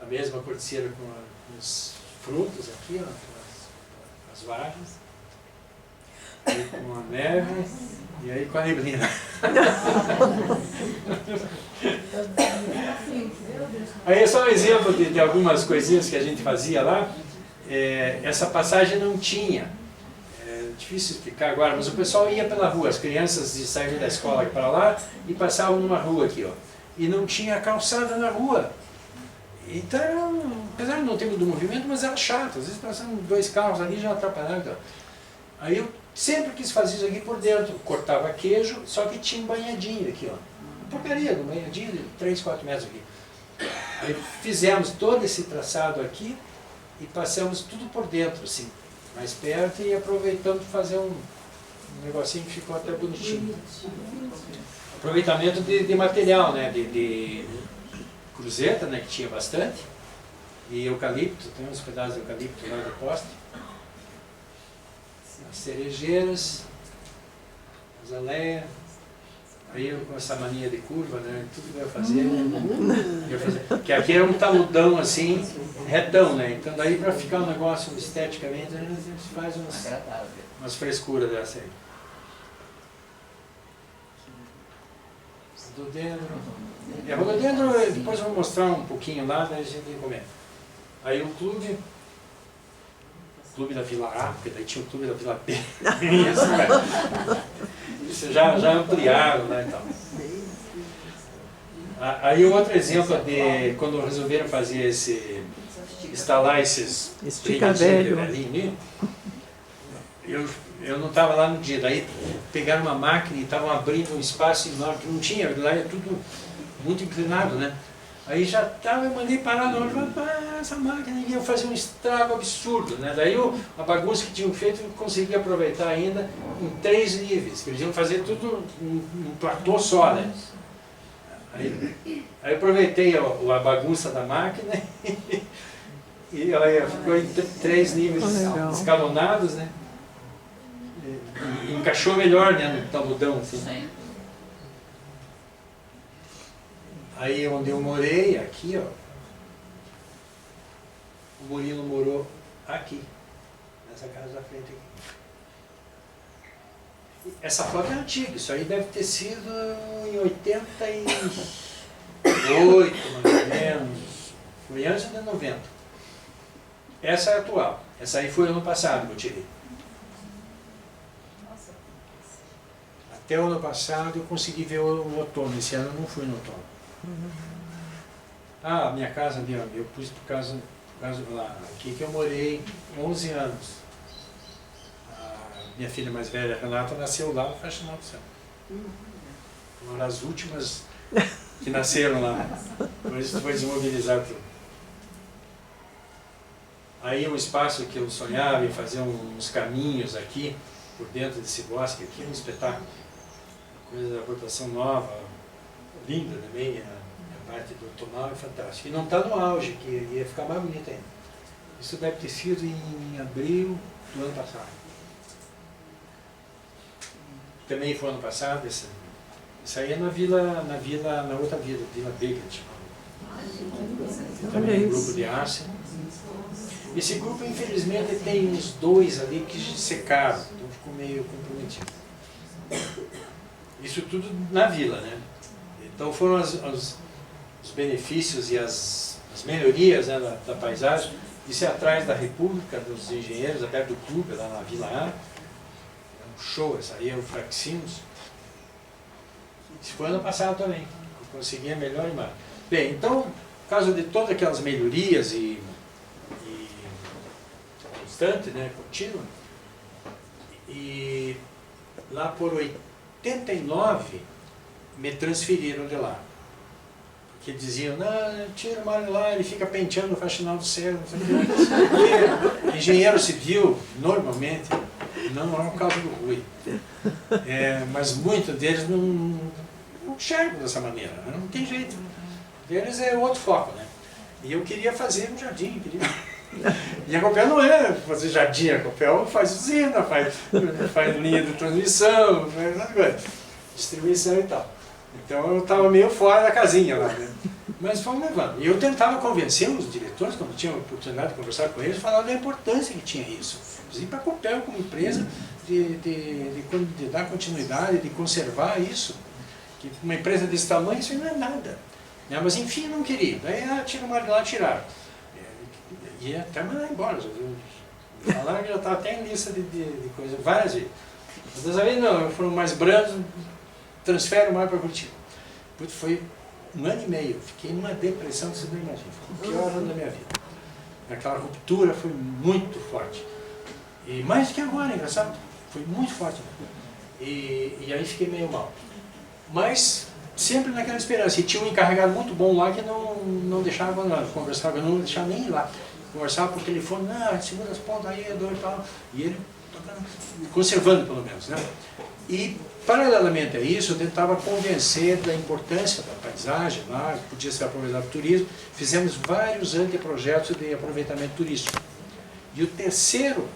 A mesma corticeira com os frutos aqui, ó, com as vagens, e com a neve, e aí com a neblina. Aí é só um exemplo de algumas coisinhas que a gente fazia lá. Essa passagem não tinha. É difícil explicar agora, mas o pessoal ia pela rua, as crianças saíam da escola para lá e passavam numa rua aqui, ó. E não tinha calçada na rua. Então, apesar de não ter muito movimento, mas era chato. Às vezes passavam 2 carros ali e já atrapalhavam. Aí eu sempre quis fazer isso aqui por dentro. Cortava queijo, só que tinha um banhadinho aqui, ó. Porcaria, um banhadinho de 3, 4 metros aqui. Aí fizemos todo esse traçado aqui e passamos tudo por dentro, assim, mais perto, e aproveitando para fazer um negocinho que ficou até bonitinho. Aproveitamento de material, né? De cruzeta, né? Que tinha bastante. E eucalipto, tem uns pedaços de eucalipto lá do poste. As cerejeiras, azaleia. Aí eu com essa mania de curva, né? Tudo que eu ia fazer. Porque aqui era um taludão assim, retão, né? Então daí para ficar um negócio esteticamente, a gente faz umas frescuras dessa aí. Rododendro, depois eu vou mostrar um pouquinho lá, daí a gente comenta. Aí o clube da Vila A, porque daí tinha o clube da Vila B. Isso já ampliaram, né, então. Aí outro exemplo de quando resolveram fazer instalar esses Estica velho. Eu não estava lá no dia, daí pegaram uma máquina e estavam abrindo um espaço enorme, que não tinha, lá é tudo muito inclinado, né? Aí já estava, eu mandei parar na hora, essa máquina ia fazer um estrago absurdo, né? Daí a bagunça que tinham feito eu consegui aproveitar ainda em 3 níveis, que eles iam fazer tudo num platô só, né? Aí aproveitei a bagunça da máquina e aí ficou em 3 níveis escalonados, né? E encaixou melhor, né, no taludão, assim. Aí onde eu morei, aqui, ó, o Murilo morou aqui, nessa casa da frente aqui. Essa foto é antiga, isso aí deve ter sido em 88, mais ou menos, foi antes de 90. Essa é a atual, essa aí foi ano passado que eu tirei. Até o ano passado eu consegui ver o outono, esse ano eu não fui no outono. A minha casa ali, ó, eu pus por causa lá, aqui que eu morei 11 anos. minha filha mais velha, Renata, nasceu lá no Faxinal do Céu. Uma das últimas que nasceram lá. Depois foi desmobilizar tudo. Aí um espaço que eu sonhava em fazer uns caminhos aqui, por dentro desse bosque aqui, um espetáculo. Coisa da rotação nova, linda também, a parte do tonal é fantástica. E não está no auge, que ia ficar mais bonito ainda. Isso deve ter sido em abril do ano passado. Também foi ano passado, isso aí é na outra vila, Vila Beget. Também um grupo de arte. Esse grupo, infelizmente, tem uns 2 ali que secaram, então ficou meio comprometido. Isso tudo na vila, né? Então foram os benefícios e as melhorias, né, da paisagem. Isso é atrás da República dos Engenheiros, perto do clube, lá na Vila A. É um show, essa aí é o Fraxinos. Isso foi ano passado também, eu consegui a melhor imagem. Bem, então, por causa de todas aquelas melhorias e constante, né, contínua, e lá por 89 me transferiram de lá. Porque diziam, não, tira o Mário lá, ele fica penteando o Faxinal do Céu. Não sei o quê. Engenheiro civil, normalmente, não é o caso do Rui. Mas muitos deles não enxergam dessa maneira, né? Não tem jeito. Deles é outro foco, né? E eu queria fazer um jardim, E a Copel não é fazer jardim, a Copel faz usina, faz linha de transmissão, distribuição e tal. Então eu estava meio fora da casinha lá, né? Mas fomos levando. E eu tentava convencer os diretores, quando tinha a oportunidade de conversar com eles, falar da importância que tinha isso. Inclusive para a Copel como empresa, de dar continuidade, de conservar isso. Que uma empresa desse tamanho, isso não é nada. Mas enfim, não queria. Daí tira o Mário lá, tiraram. E até mandar embora. Falaram que já estava até em lista de coisas, várias vezes. Mas dessa vez não, foram mais brandos, transfere o Mário para Curitiba. Foi 1 ano e meio, fiquei numa depressão que você não imagina. Foi o pior ano da minha vida. Aquela ruptura foi muito forte. E mais do que agora, engraçado, foi muito forte. E aí fiquei meio mal. Mas sempre naquela esperança. E tinha um encarregado muito bom lá que não deixava conversar, não deixava nem ir lá. Conversava por telefone, segura as pontas aí, é doido e tal. E ele conservando pelo menos, né? E paralelamente a isso, eu tentava convencer da importância da paisagem lá, que podia ser aproveitado para o turismo. Fizemos vários anteprojetos de aproveitamento turístico. E o terceiro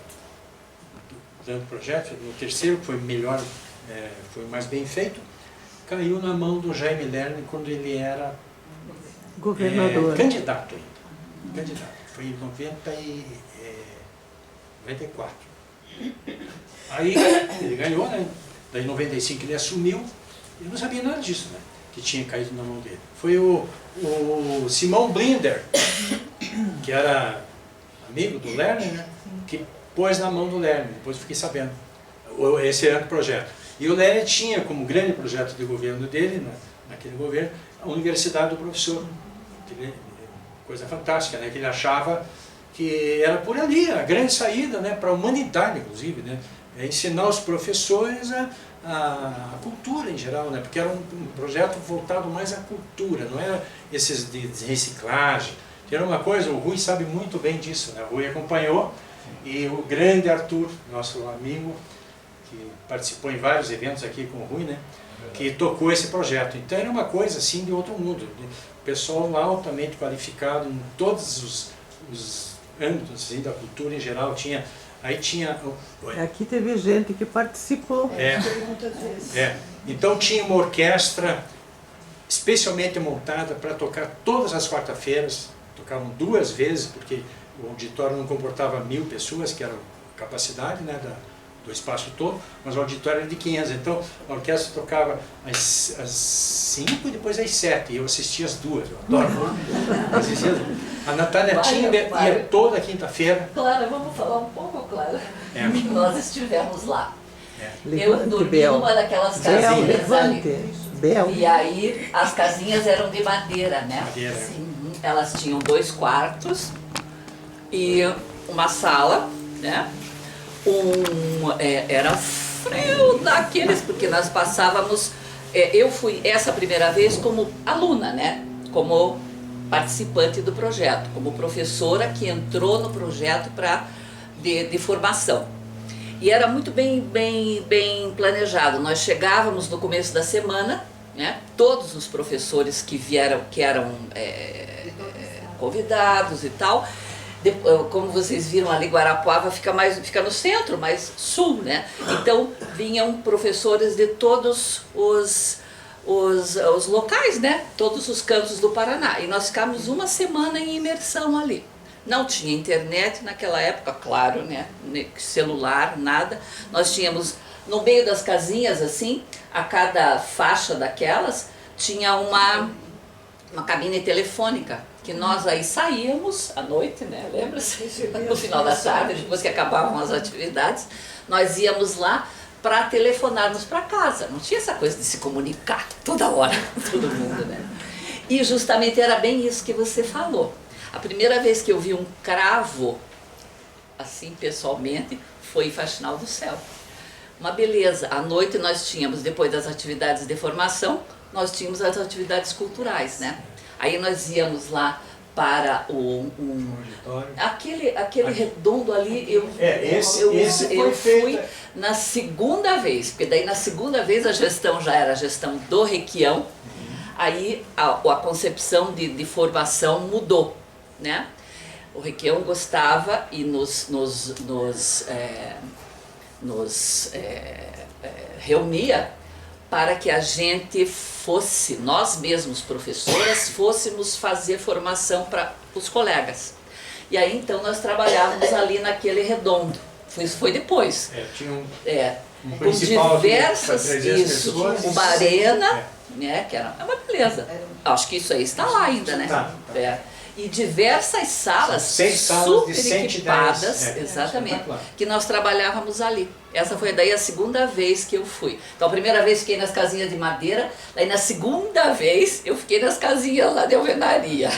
anteprojeto, o terceiro que foi melhor, foi mais bem feito, caiu na mão do Jaime Lerner quando ele era governador. Candidato ainda. Candidato. Foi em 94. Aí ele ganhou, né? Daí em 95 ele assumiu. Eu não sabia nada disso, né? Que tinha caído na mão dele. Foi o Simão Blinder, que era amigo do Lerner, né? Que pôs na mão do Lerner. Depois eu fiquei sabendo. Esse era o projeto. E o Lerner tinha como grande projeto de governo dele, naquele governo, a Universidade do Professor. Coisa fantástica, né? Que ele achava que era por ali a grande saída, né? Para a humanidade, inclusive, né? Ensinar os professores a cultura em geral, né? Porque era um projeto voltado mais à cultura, não era esses de reciclagem. Era uma coisa, o Rui sabe muito bem disso, né? O Rui acompanhou, e o grande Arthur, nosso amigo, que participou em vários eventos aqui com o Rui, né? Que tocou esse projeto. Então era uma coisa assim de outro mundo. Pessoal altamente qualificado em todos os âmbitos assim, da cultura em geral. Aqui teve gente que participou. Então tinha uma orquestra especialmente montada para tocar todas as quarta-feiras. Tocavam 2 vezes, porque o auditório não comportava 1000 pessoas, que era a capacidade, né, do espaço todo, mas o auditório era de 500. Então a orquestra tocava às 5 e depois às 7, e eu assistia às 2. Eu adoro. A Natália Timber ia toda quinta-feira. Clara, vamos falar um pouco, Clara? Nós estivemos lá. Levante, Eu dormi Bel. numa daquelas Bel, casinhas levante. ali. Bel. E aí as casinhas eram de madeira, né? Madeira. Sim. Elas tinham 2 quartos e uma sala, né? era frio daqueles, porque nós passávamos, eu fui essa primeira vez como aluna, né? Como participante do projeto, como professora que entrou no projeto de formação. E era muito bem planejado. Nós chegávamos no começo da semana, né? Todos os professores que eram convidados e tal. Como vocês viram ali, Guarapuava fica no centro, mais sul, né? Então vinham professores de todos os locais, né? Todos os cantos do Paraná. E nós ficamos uma semana em imersão ali. Não tinha internet naquela época, claro, né? Celular, nada. Nós tínhamos, no meio das casinhas, assim, a cada faixa daquelas, tinha uma cabine telefônica, que nós aí saíamos à noite, né? Lembra-se? No final da tarde, depois que acabavam as atividades, nós íamos lá para telefonarmos para casa. Não tinha essa coisa de se comunicar toda hora, todo mundo, né? E justamente era bem isso que você falou. A primeira vez que eu vi um cravo, assim, pessoalmente, foi em Faxinal do Céu. Uma beleza. À noite nós tínhamos, depois das atividades de formação, nós tínhamos as atividades culturais, né? Aí nós íamos lá para aquele redondo ali, eu fui na segunda vez, porque daí na segunda vez a gestão já era a gestão do Requião, aí a concepção de formação mudou, né? O Requião gostava e nos reunia para que a gente fosse, nós mesmos professoras, fôssemos fazer formação para os colegas. E aí então nós trabalhávamos ali naquele redondo. Isso foi depois. Tinha um com principal diversas, isso, uma arena, né, que era uma beleza. Acho que isso aí está lá ainda, né? Tá. E diversas salas, 6 salas super de 110, equipadas, exatamente, que nós trabalhávamos ali. Essa foi daí a segunda vez que eu fui. Então a primeira vez fiquei nas casinhas de madeira, daí na segunda vez eu fiquei nas casinhas lá de alvenaria.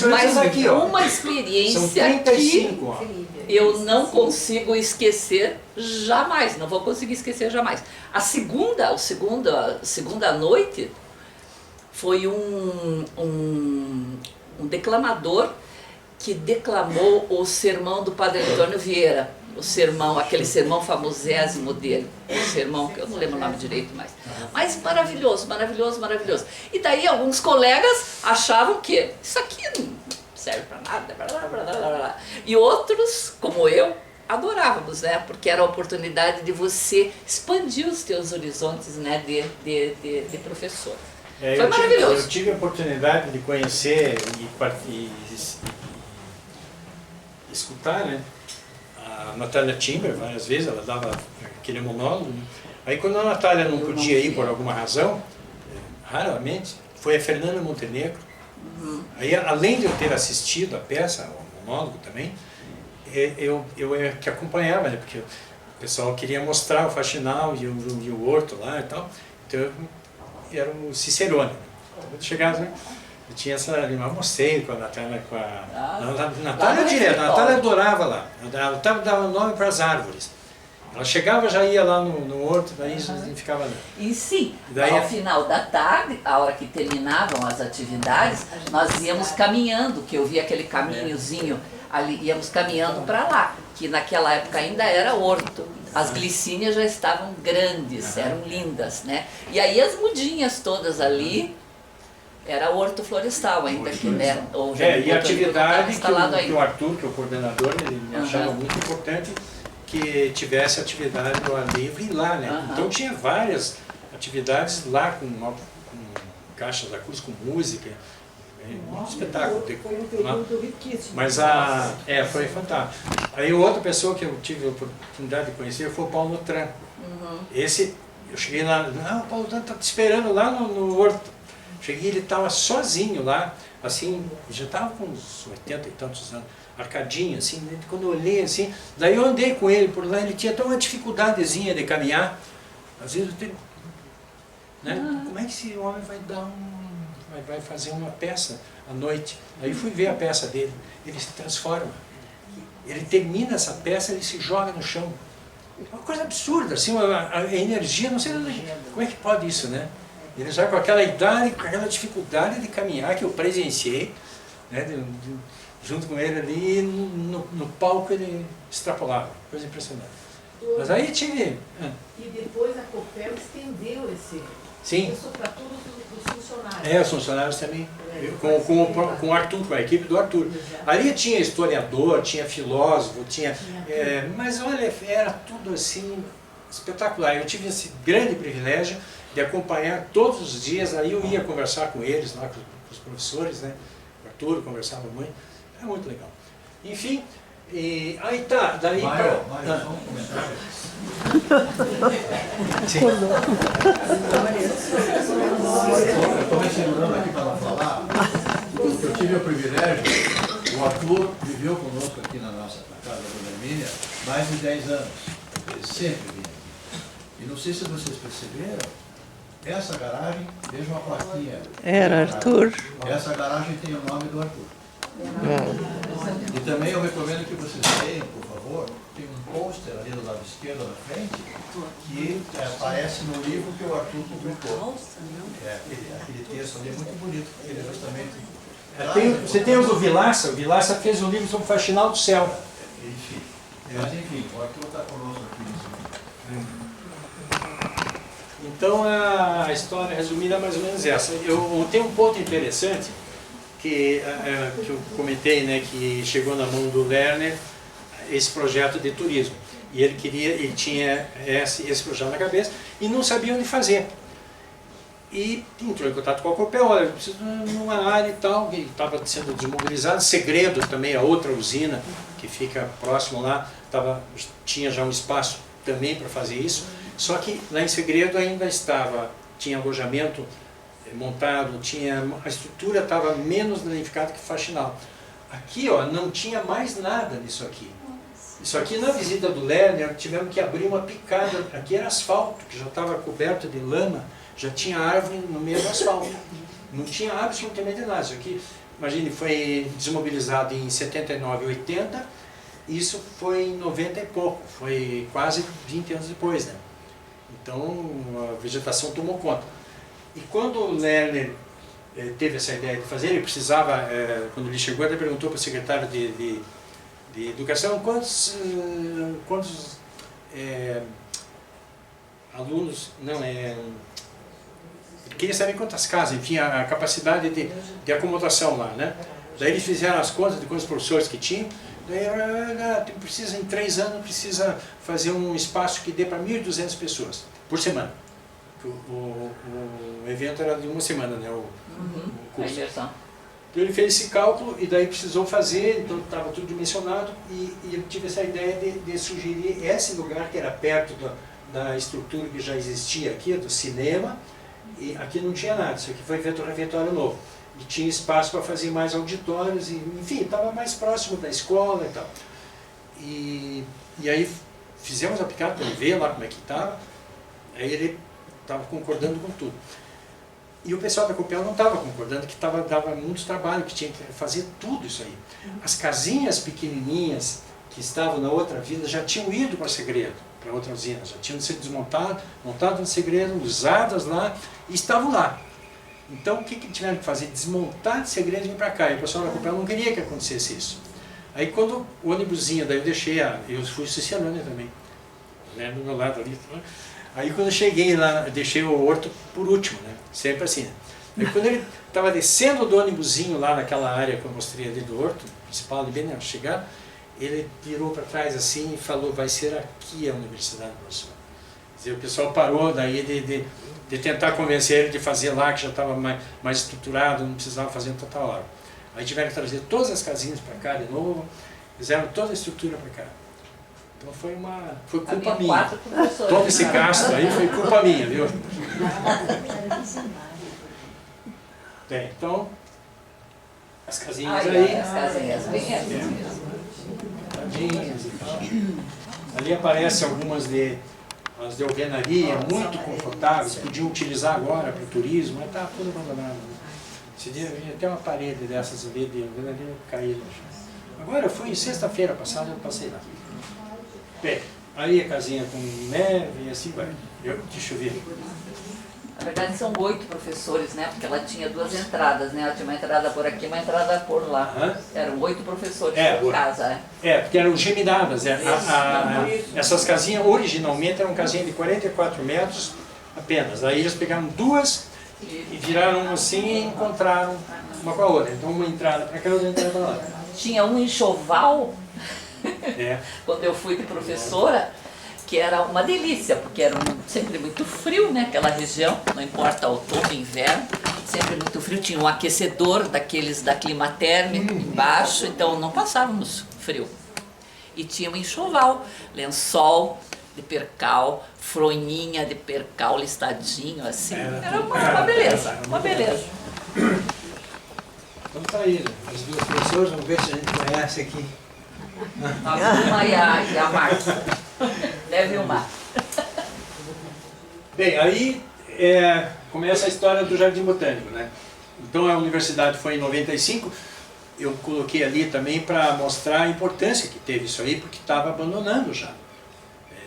Mas aqui, ó. uma experiência São 35, que eu não consigo esquecer jamais, não vou conseguir esquecer jamais. A segunda noite foi um declamador que declamou o sermão do Padre Antônio Vieira, aquele sermão famosésimo dele, o sermão que eu não lembro o nome direito mas maravilhoso, maravilhoso, maravilhoso. E daí alguns colegas achavam que isso aqui não serve para nada, blá, blá, blá, blá, blá. E outros, como eu, adorávamos, né? Porque era a oportunidade de você expandir os teus horizontes, né? de professor. Foi maravilhoso. Eu tive a oportunidade de conhecer e escutar, né, a Natália Timber várias vezes, ela dava aquele monólogo. Né? Aí quando a Natália não podia ir por alguma razão, raramente, foi a Fernanda Montenegro. Aí, além de eu ter assistido a peça, o monólogo também, eu que acompanhava, né, porque o pessoal queria mostrar o Faxinal e o Horto lá e tal. Então era o Cicerone. Eu chegava, eu tinha essa, eu mostrei com a Natália, Natália direto, a Natália adorava lá, ela dava nome para as árvores. Ela chegava, já ia lá no horto, daí já ficava lá. E sim, daí, ao final da tarde, a hora que terminavam as atividades, nós íamos caminhando, que eu vi aquele caminhozinho ali, íamos caminhando para lá, que naquela época ainda era horto. As glicínias já estavam grandes, eram lindas, né? E aí as mudinhas todas ali, era horto florestal ainda aqui, né? E a atividade que o Arthur, que é o coordenador, ele achava muito importante que tivesse atividade do ar livre lá, né? Então tinha várias atividades lá com caixas da cruz, com música, um espetáculo. Foi um período riquíssimo. Mas foi fantástico. Aí outra pessoa que eu tive a oportunidade de conhecer foi o Paulo Tran. Esse, eu cheguei lá, o Paulo Tran está te esperando lá no horto. Cheguei, ele estava sozinho lá, assim, já estava com uns 80 e tantos anos, arcadinho, assim, né? Quando eu olhei assim, daí eu andei com ele por lá, ele tinha até uma dificuldadezinha de caminhar. Às vezes eu tenho, né? Como é que esse homem vai fazer uma peça à noite? Aí fui ver a peça dele, ele se transforma. Ele termina essa peça, ele se joga no chão. É uma coisa absurda, assim, a energia, não sei como é que pode isso, né? Ele já com aquela idade, com aquela dificuldade de caminhar que eu presenciei, né, junto com ele ali, no palco ele extrapolava, coisa impressionante. Mas aí tive... E depois a Copel estendeu Sim. isso para todos os funcionários. Os funcionários também, com o Arthur, com a equipe do Arthur. Ali tinha historiador, tinha filósofo, mas olha, era tudo assim espetacular. Eu tive esse grande privilégio de acompanhar todos os dias, aí eu ia conversar com eles, lá com os professores, né? O Arthur conversava muito, era muito legal. Enfim, aí tá, daí... Mário, só um comentário. Sim. Eu estou me segurando aqui para ela falar, porque eu tive o privilégio, o Arthur viveu conosco aqui na casa da Dona Hermínia mais de 10 anos. Ele sempre vinha aqui. E não sei se vocês perceberam, essa garagem, veja uma plaquinha. Era Arthur. Essa garagem tem o nome do Arthur. E também eu recomendo que vocês leiam, por favor, tem um pôster ali do lado esquerdo na frente, que aparece no livro que o Arthur publicou. Aquele texto ali é muito bonito, porque ele justamente... Você tem o do Vilaça, o Vilaça fez um livro sobre o Faxinal do Céu. Enfim, mas enfim, o Arthur está conosco aqui nesse momento. Então a história resumida é mais ou menos essa. Eu tenho um ponto interessante que eu comentei, né, que chegou na mão do Lerner esse projeto de turismo. E ele tinha esse projeto na cabeça e não sabia onde fazer. E entrou em contato com a Copel, olha, eu preciso de uma área e tal, que estava sendo desmobilizado. Segredo também, a outra usina que fica próximo lá, tinha já um espaço também para fazer isso. Só que lá em Segredo ainda tinha alojamento montado, a estrutura estava menos danificada que Faxinal. Aqui, ó, não tinha mais nada disso aqui. Isso aqui na visita do Lerner, tivemos que abrir uma picada. Aqui era asfalto, que já estava coberto de lama, já tinha árvore no meio do asfalto. Não tinha absolutamente nada. Isso aqui, imagine, foi desmobilizado em 79, 80, isso foi em 90 e pouco, foi quase 20 anos depois, né? Então a vegetação tomou conta. E quando o Lerner teve essa ideia de fazer, ele precisava, quando ele chegou, ele perguntou para o secretário de Educação quantos alunos, queria saber quantas casas, enfim, a capacidade de acomodação lá, né? Daí eles fizeram as contas de quantos professores que tinham, daí precisa, em 3 anos, precisa fazer um espaço que dê para 1.200 pessoas por semana. O evento era de uma semana, né? O curso. Então ele fez esse cálculo e daí precisou fazer, então estava tudo dimensionado e eu tive essa ideia de sugerir esse lugar que era perto da estrutura que já existia aqui, do cinema, e aqui não tinha nada, isso aqui foi feito um refeitório novo. E tinha espaço para fazer mais auditórios, e, enfim, estava mais próximo da escola e tal. E aí fizemos a picada para ele ver lá como é que estava, aí ele estava concordando com tudo. E o pessoal da Copel não estava concordando, que dava muito trabalho, que tinha que fazer tudo isso aí. As casinhas pequenininhas que estavam na outra vila já tinham ido para Segredo, para outra usina, já tinham sido desmontadas, montadas no Segredo, usadas lá, e estavam lá. Então o que tiveram que fazer? Desmontar de Segredo e vir para cá. E o pessoal da Copel não queria que acontecesse isso. Aí quando o ônibusinho, daí eu fui Cicerone também, né, do meu lado ali. Aí quando eu cheguei lá, eu deixei o Horto por último, né? Sempre assim. Né? Aí quando ele estava descendo do ônibusinho lá naquela área que eu mostrei ali do Horto, principal ali bem na chegada, ele virou para trás assim e falou, vai ser aqui a universidade, professor. Quer dizer, o pessoal parou daí de tentar convencer ele de fazer lá, que já estava mais estruturado, não precisava fazer em total hora. Aí tiveram que trazer todas as casinhas para cá de novo, fizeram toda a estrutura para cá. Então foi culpa minha. Todo esse gasto aí foi culpa minha, viu? Bem, então, as casinhas aí. As casinhas bem Tadinhas e tal. Ali aparecem algumas as de alvenaria, muito confortáveis, podiam utilizar agora para o turismo, mas está tudo abandonado. Esse dia havia até uma parede dessas ali de alvenaria caída. Agora eu fui sexta-feira passada, eu passei lá. Bem, aí a casinha com neve e assim vai. Deixa eu ver. Na verdade são 8 professores, né? Porque ela tinha 2 entradas, né? Ela tinha uma entrada por aqui e uma entrada por lá. Aham. Eram 8 professores É, por casa, né? Porque eram geminadas. Essas casinhas originalmente eram casinhas de 44 metros apenas. Aí eles pegaram 2 e viraram assim e encontraram uma com a outra. Então uma entrada para cá e outra entrada para lá. Tinha um enxoval, É. quando eu fui de professora, que era uma delícia, porque era sempre muito frio, né? Aquela região, não importa outono, inverno, sempre muito frio. Tinha um aquecedor daqueles da Climaterme embaixo, então não passávamos frio. E tinha um enxoval, lençol de percal, froninha de percal listadinho, assim. Era uma beleza, uma beleza. Então tá aí, as 2 pessoas, vamos ver se a gente conhece aqui. A Vilma e a Márcia. Né, Vilma? Bem, aí começa a história do Jardim Botânico, né? Então a universidade foi em 95, eu coloquei ali também para mostrar a importância que teve isso aí, porque estava abandonando já.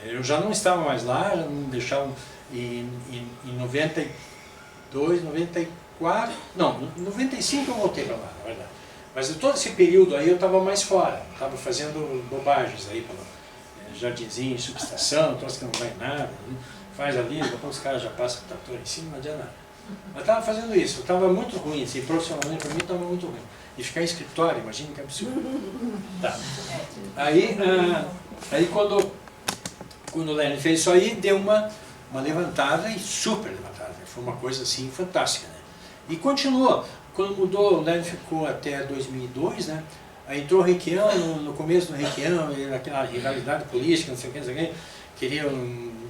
Eu já não estava mais lá, já não deixavam em 92, 94, não, em 95 eu voltei para lá, na verdade. Mas todo esse período aí eu estava mais fora, estava fazendo bobagens aí, jardinzinho, subestação, troço que não vai nada, faz ali, depois os caras já passam o trator em cima, não adianta nada. Mas estava fazendo isso, estava muito ruim, assim, profissionalmente para mim estava muito ruim. E ficar em escritório, imagina que absurdo. Tá. Aí quando o Lênin fez isso aí, deu uma levantada e super levantada, foi uma coisa assim fantástica, né? E continuou. Quando mudou, o Lênin ficou até 2002, né? Aí entrou o Requião, no começo do Requião, aquela rivalidade política, não sei o que,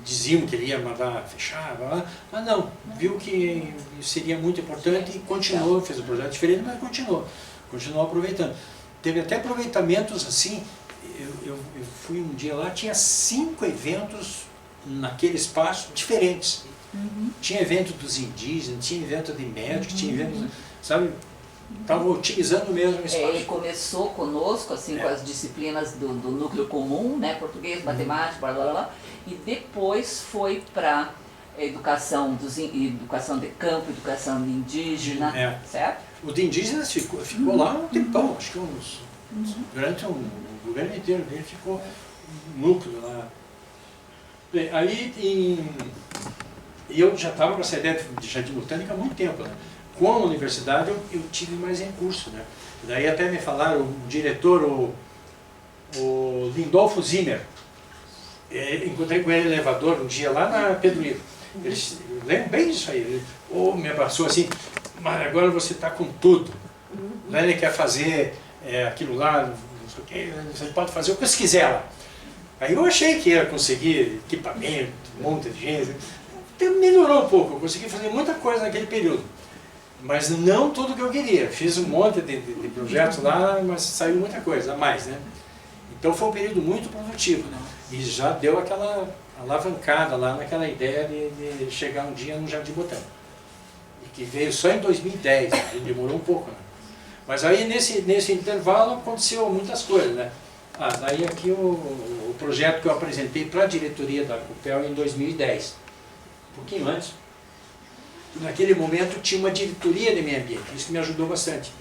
diziam que ele ia mandar fechar, blá, blá. Mas não, viu que seria muito importante e continuou, fez um projeto diferente, mas continuou aproveitando. Teve até aproveitamentos assim, eu fui um dia lá, tinha 5 eventos naquele espaço diferentes. Tinha evento dos indígenas, tinha evento de médicos, tinha evento, sabe? Estava otimizando mesmo o espaço. Ele começou conosco, assim, com as disciplinas do núcleo comum, né? Português, matemática, blá, blá, blá, e depois foi para educação de campo, educação de indígena, certo? O de indígenas ficou lá um tempão, acho que durante o governo inteiro dele ficou um núcleo lá. Bem, aí eu já estava com essa ideia de Jardim Botânico há muito tempo, né? Com a universidade eu tive mais recurso, né? Daí até me falaram, o diretor, o Lindolfo Zimmer, encontrei com ele no elevador um dia lá na Pedro Lino. Eu lembro bem disso aí, ele me abraçou assim, mas agora você está com tudo. Ele quer fazer aquilo lá, não sei o que, você pode fazer o que você quiser lá. Aí eu achei que ia conseguir equipamento, um monte de gente. Melhorou um pouco, eu consegui fazer muita coisa naquele período. Mas não tudo que eu queria. Fiz um monte de projetos lá, mas saiu muita coisa a mais, né? Então foi um período muito produtivo, né? E já deu aquela alavancada lá naquela ideia de chegar um dia no Jardim Botânico. E que veio só em 2010, né? Demorou um pouco, né? Mas aí nesse intervalo aconteceu muitas coisas, né? Daí aqui o projeto que eu apresentei para a diretoria da COPEL em 2010, um pouquinho antes. Naquele momento tinha uma diretoria de meio ambiente, isso me ajudou bastante.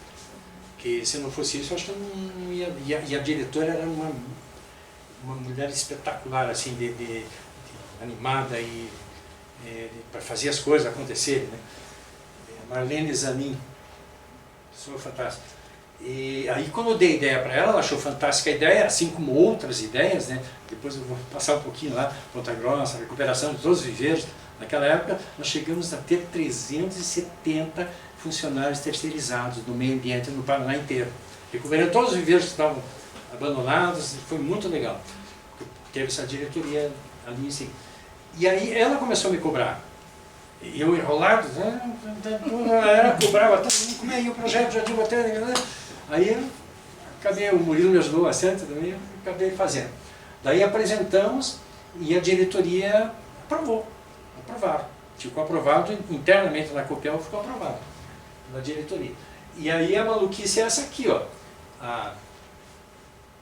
Porque se não fosse isso, eu acho que eu não ia. E a diretora era uma mulher espetacular, assim, animada e para fazer as coisas acontecerem, né? Marlene Zanin, pessoa fantástica. E aí quando eu dei ideia para ela, ela achou fantástica a ideia, assim como outras ideias, né? Depois eu vou passar um pouquinho lá, Ponta Grossa, recuperação de todos os viveiros. Naquela época, nós chegamos a ter 370 funcionários terceirizados no meio ambiente no Paraná inteiro. Recuperando todos os viveiros que estavam abandonados, foi muito legal. Teve essa diretoria ali em cima. E aí ela começou a me cobrar. E eu enrolado, ela cobrava, como é aí o projeto Jardim Botânico, né? Aí o Murilo me ajudou bastante também, eu acabei fazendo. Daí apresentamos e a diretoria aprovaram. Ficou aprovado internamente na COPEL, ficou aprovado na diretoria. E aí a maluquice é essa aqui, ó.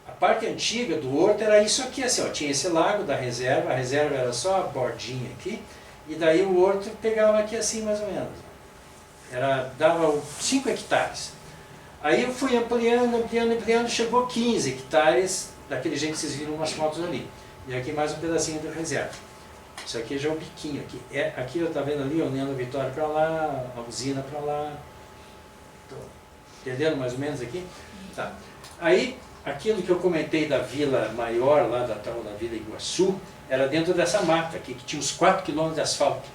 A parte antiga do horto era isso aqui, assim, ó, tinha esse lago da reserva, a reserva era só a bordinha aqui, e daí o horto pegava aqui assim mais ou menos. Dava 5 hectares. Aí eu fui ampliando, chegou a 15 hectares, daquele jeito que vocês viram nas fotos ali. E aqui mais um pedacinho da reserva. Isso aqui já é o biquinho. Aqui eu tá vendo ali, a União da Vitória para lá, a usina para lá. Tô entendendo mais ou menos aqui? Tá. Aí, aquilo que eu comentei da vila maior, lá da tal da Vila Iguaçu, era dentro dessa mata aqui, que tinha uns 4 quilômetros de asfalto.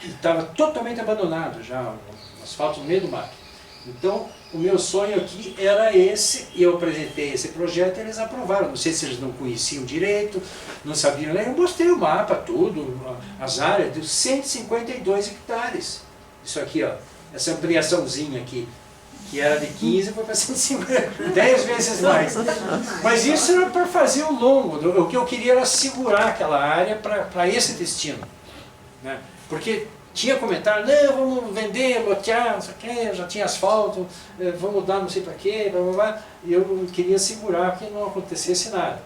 E estava totalmente abandonado já, o asfalto no meio do mato. Então, o meu sonho aqui era esse, e eu apresentei esse projeto e eles aprovaram. Não sei se eles não conheciam direito, não sabiam ler. Eu mostrei o mapa, tudo, as áreas, de 152 hectares. Isso aqui, ó, essa ampliaçãozinha aqui, que era de 15, foi para 150, 10 vezes mais. Mas isso era para fazer o longo. O que eu queria era segurar aquela área para esse destino, né? Porque tinha comentário, não, vamos vender, lotear, não sei o quê, já tinha asfalto, vamos dar não sei para quê, blá, blá, blá. E eu queria segurar que não acontecesse nada.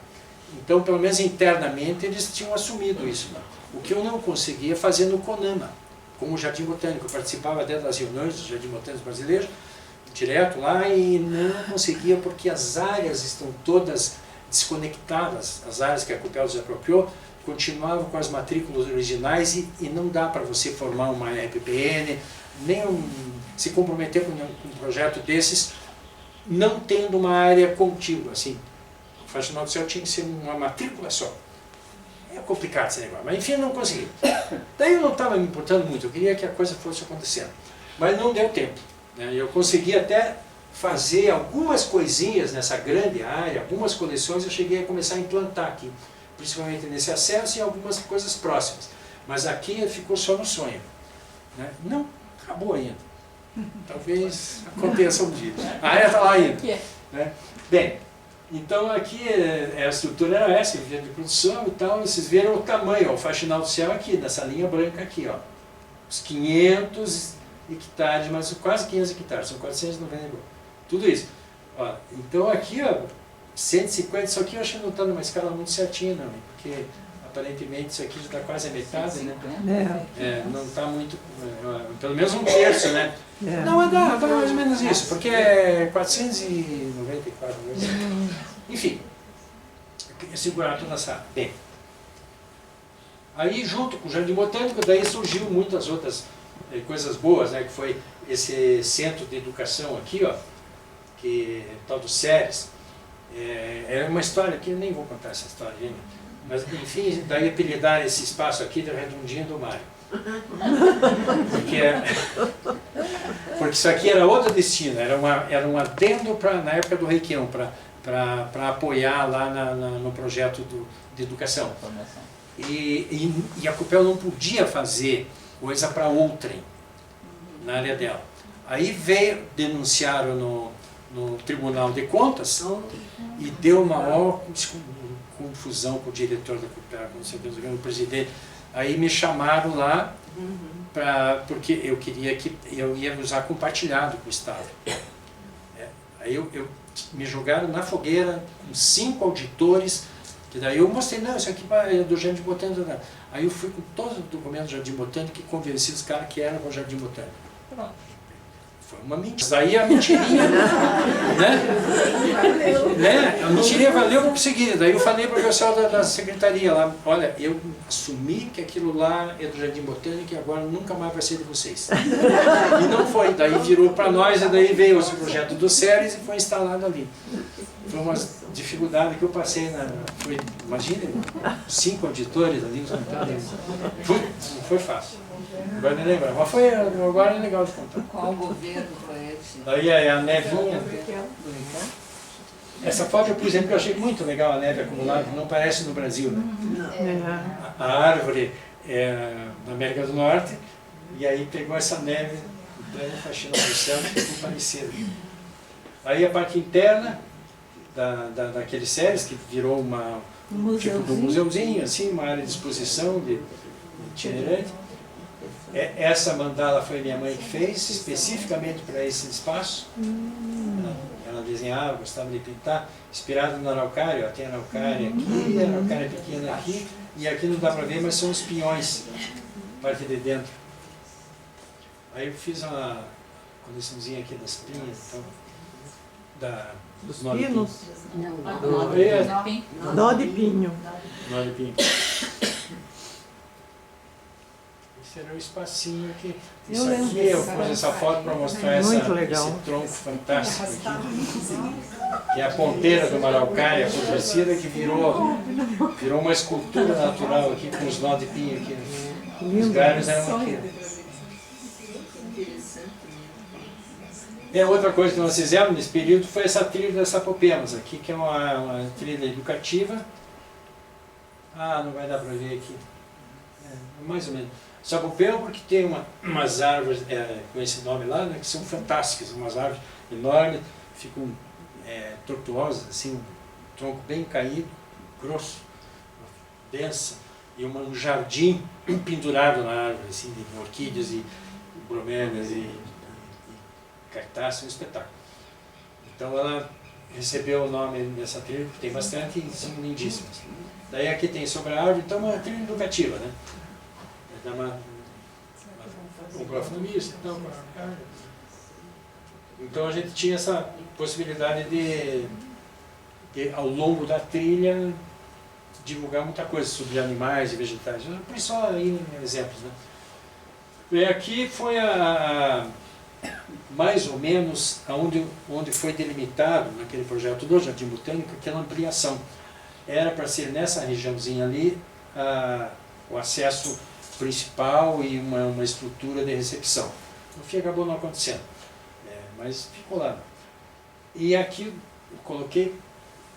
Então, pelo menos internamente, eles tinham assumido isso, né? O que eu não conseguia fazer no CONAMA, como Jardim Botânico. Eu participava até das reuniões do Jardim Botânico Brasileiro, direto lá, e não conseguia porque as áreas estão todas desconectadas, as áreas que a Copel desapropriou, continuavam com as matrículas originais e não dá para você formar uma RPPN, nem se comprometer com um projeto desses, não tendo uma área contígua, assim. O Faxinal do Céu tinha que ser uma matrícula só. É complicado esse negócio, mas enfim, eu não consegui. Daí eu não estava me importando muito, eu queria que a coisa fosse acontecendo. Mas não deu tempo, né? Eu consegui até fazer algumas coisinhas nessa grande área, algumas coleções eu cheguei a começar a implantar aqui, principalmente nesse acesso e algumas coisas próximas. Mas aqui ficou só no sonho, né? Não acabou ainda. Talvez aconteça um dia. A área está lá ainda, né? Bem, então aqui a estrutura era essa, de produção e tal, e vocês viram o tamanho, ó, o Faxinal do Céu aqui, nessa linha branca aqui, ó. Os 500 hectares, mas quase 500 hectares, são 490, tudo isso. Ó, então aqui, ó, 150, isso aqui eu acho que não está numa escala muito certinha não, porque aparentemente isso aqui já está quase a metade, né? Não está muito, pelo menos um terço, né? Não, dá mais ou menos isso, porque é 494, enfim, eu queria segurar toda essa área. Bem, aí junto com o Jardim Botânico, daí surgiu muitas outras coisas boas, né? Que foi esse centro de educação aqui, ó, que é tal do SERES. É uma história que eu nem vou contar essa história ainda, mas enfim, daí apelidaram esse espaço aqui de Redondinha do Mário. Porque isso aqui era outro destino, era um adendo na época do Requião, para apoiar lá no projeto de educação. E a Copel não podia fazer coisa para outrem na área dela. Aí denunciaram no Tribunal de Contas e deu uma maior confusão com o diretor da Copel, com certeza, o presidente. Aí me chamaram lá, porque eu queria que eu ia usar compartilhado com o Estado. Aí me jogaram na fogueira com 5 auditores, que daí eu mostrei, não, isso aqui é do Jardim Botânico. Aí eu fui com todos os documentos do Jardim Botânico e convenci os caras que era o Jardim Botânico. Pronto. Foi uma mentira. Aí a mentirinha, né? A mentirinha valeu para conseguir. Daí eu falei para o pessoal da secretaria lá, olha, eu assumi que aquilo lá é do Jardim Botânico e agora nunca mais vai ser de vocês. E não foi. Daí virou para nós e daí veio esse projeto do SERES e foi instalado ali. Foi uma dificuldade que eu passei. Imagina, 5 auditores ali. Não foi fácil. Agora nem lembrar, mas agora é legal de contar. Qual governo foi esse? Aí a nevinha. Essa foto, por exemplo, eu achei muito legal, a neve acumulada, não parece no Brasil, né? A árvore é na América do Norte, e aí pegou essa neve, plena faxina do céu, que ficou parecida. Aí a parte interna daquele SERES, que virou tipo de um museuzinho, assim, uma área de exposição de itinerante. Essa mandala foi minha mãe que fez, especificamente para esse espaço. Ela desenhava, gostava de pintar, inspirado no araucária. Tem araucária aqui, araucária pequena aqui, e aqui não dá para ver, mas são os pinhões, parte de dentro. Aí eu fiz uma coleçãozinha aqui das pinhas, então, Dos nó de pinos? pinho. Nó de pinho. Nó de pinho. Esse era o espacinho aqui. Eu Isso lembro aqui, desse eu pus essa foto para mostrar Muito legal. esse tronco fantástico aqui. Que é a ponteira do maraucária apodrecida que virou uma escultura natural aqui com os nó de pinho aqui. Os galhos eram aqui. Outra coisa que nós fizemos nesse período foi essa trilha das Sapopemas aqui, que é uma trilha educativa. Não vai dar para ver aqui. Mais ou menos. Sapopema porque tem umas árvores com esse nome lá, né, que são fantásticas, umas árvores enormes, ficam tortuosas, assim, um tronco bem caído, grosso, densa, e um jardim pendurado na árvore, assim, de orquídeas e bromélias e cartaz, um espetáculo. Então ela recebeu o nome dessa trilha, porque tem bastante e são lindíssimas. Daí aqui tem sobre a árvore, então uma trilha educativa, né? Dá um profundo então a gente tinha essa possibilidade de, ao longo da trilha, divulgar muita coisa sobre animais e vegetais. Por só aí exemplos, né? E aqui foi mais ou menos onde foi delimitado naquele projeto do Jardim Botânico aquela ampliação. Era para ser nessa regiãozinha ali o acesso principal e uma estrutura de recepção. No fim acabou não acontecendo, mas ficou lá. E aqui eu coloquei,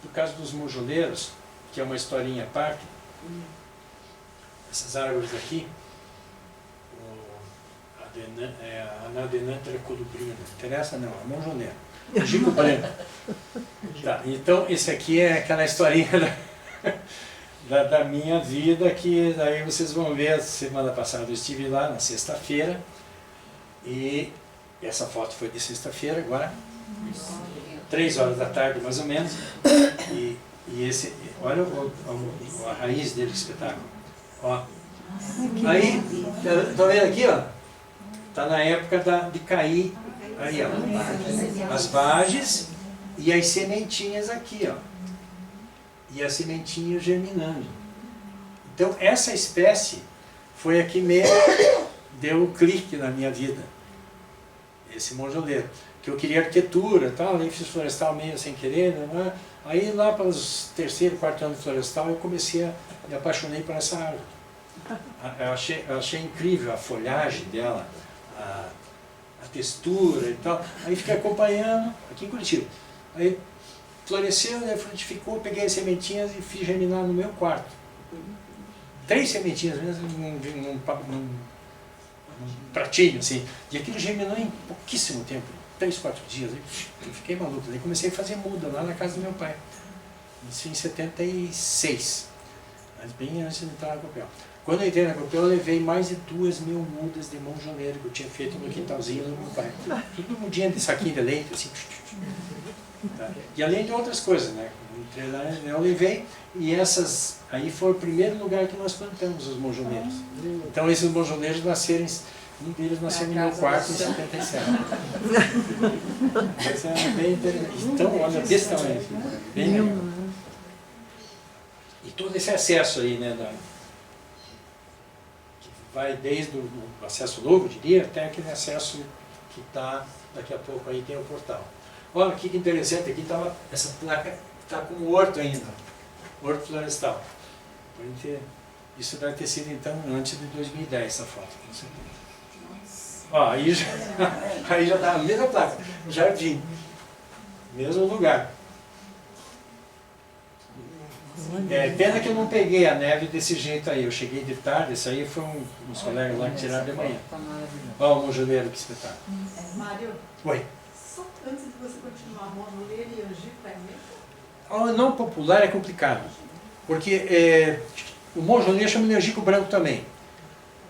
por causa dos monjoleiros, que é uma historinha à parte, essas árvores aqui, a Anadenanthera colubrina, interessa não, é monjoneiro, Gico branco. Tá, então esse aqui é aquela historinha da minha vida, que daí vocês vão ver. Semana passada eu estive lá na sexta-feira, e essa foto foi de sexta-feira, agora 3 horas da tarde mais ou menos, e esse, olha a raiz dele, que espetáculo. Ó. Aí, estão vendo aqui, ó? Está na época de cair aí, ó, as vagens e as sementinhas aqui, ó. E as sementinhas germinando. Então essa espécie foi a que mesmo deu um clique na minha vida. Esse monjoleiro. Que eu queria arquitetura, tal, nem fiz florestal meio sem querer, né? Aí lá pelos 3º, 4º anos de florestal eu me apaixonei por essa árvore. Eu achei incrível a folhagem dela, a textura e tal. Aí fiquei acompanhando aqui em Curitiba. Aí floresceu, né, frutificou, peguei as sementinhas e fiz germinar no meu quarto. 3 sementinhas mesmo num pratinho, assim. E aquilo germinou em pouquíssimo tempo, 3, 4 dias. Eu fiquei maluco. Daí comecei a fazer muda lá na casa do meu pai. Isso em 76, mas bem antes de entrar na Copel. Quando eu entrei na Copel, eu levei mais de 2.000 mudas de monjoneiro que eu tinha feito no quintalzinho do meu pai. Tudo mudinha de saquinho de leite, assim. Tá. E além de outras coisas, né? Entrei lá, eu levei, e essas aí foi o primeiro lugar que nós plantamos os monjoneiros. Então esses monjoneiros nasceram, um deles nasceu no meu quarto em 77. Isso é bem interessante. Então, olha, desse tamanho, bem legal. E todo esse acesso aí, né, que vai desde o acesso novo, eu diria, até aquele acesso que está, daqui a pouco aí tem o portal. Olha que interessante, aqui estava, essa placa está com o horto ainda, horto florestal. Isso deve ter sido então antes de 2010 essa foto, com certeza. Ó, aí já está a mesma placa, jardim, mesmo lugar. Pena que eu não peguei a neve desse jeito aí, eu cheguei de tarde, isso aí foi uns colegas lá que tiraram de manhã. Olha o monjoleiro, que espetáculo. Mário, Oi. só antes de você continuar, monjoleiro e angico é mesmo? O não popular é complicado, porque o monjoleiro chama de angico branco também.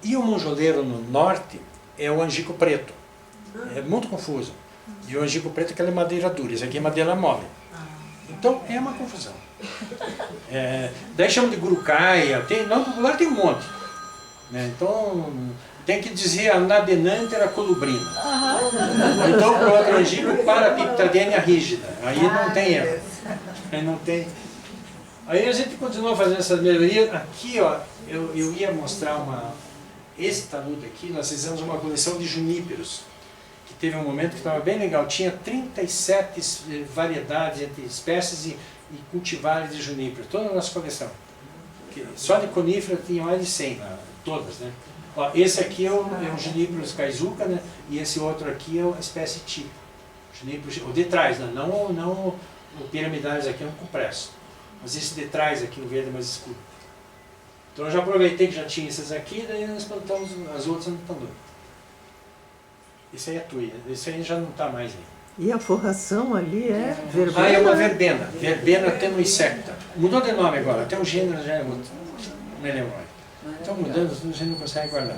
E o monjoleiro no norte é o angico preto. É muito confuso. E o angico preto é aquela madeira dura, esse aqui é madeira mole. Então é uma confusão. Daí chamam de gurucaia, no popular tem um monte. Né? Então tem que dizer a nadenantera colubrina. Então para o outro angico, parapiptadenia rígida. Aí não tem erro. Aí não tem. Aí a gente continua fazendo essas melhorias. Aqui, ó, eu ia mostrar esse talude aqui, nós fizemos uma coleção de juníperos, que teve um momento que estava bem legal. Tinha 37 variedades entre espécies e cultivares de junípero, toda a nossa coleção. Só de conífera tinha mais de 100, todas, né? Ó, esse aqui é o junípero Kaizuka, né? E esse outro aqui é a espécie tipo. Junípero, o de trás, né? Não o piramidalis aqui é um compresso. Mas esse de trás aqui, o verde mais escuro. Então eu já aproveitei que já tinha esses aqui, daí nós plantamos as outras no tandoor. Esse aí é tuia, esse aí já não está mais aí. E a forração ali é verbena? Ah, é uma verbena. Verbena tenuissecta. Mudou de nome agora, até o gênero já é outro. Não me lembro mais. Então mudando, a gente não consegue guardar.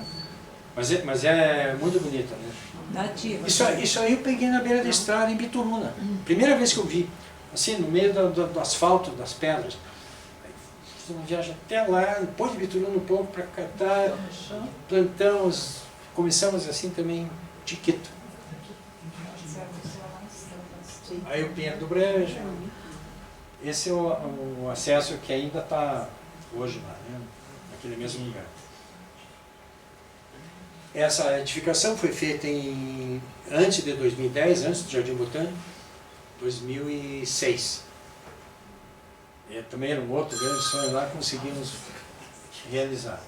Mas é muito bonita, né? Nativa. Isso aí eu peguei na beira da estrada em Bituruna. Primeira vez que eu vi. Assim, no meio do asfalto, das pedras. Aí, uma viagem até lá, depois de Bituruna um pouco para catar, plantamos, começamos assim também, Tiquito. Aí o Pinheiro do Brejo. Esse é o acesso que ainda está hoje lá, né? Naquele mesmo lugar. Essa edificação foi feita antes de 2010, antes do Jardim Botânico, 2006. Também era um outro grande sonho lá, conseguimos realizar.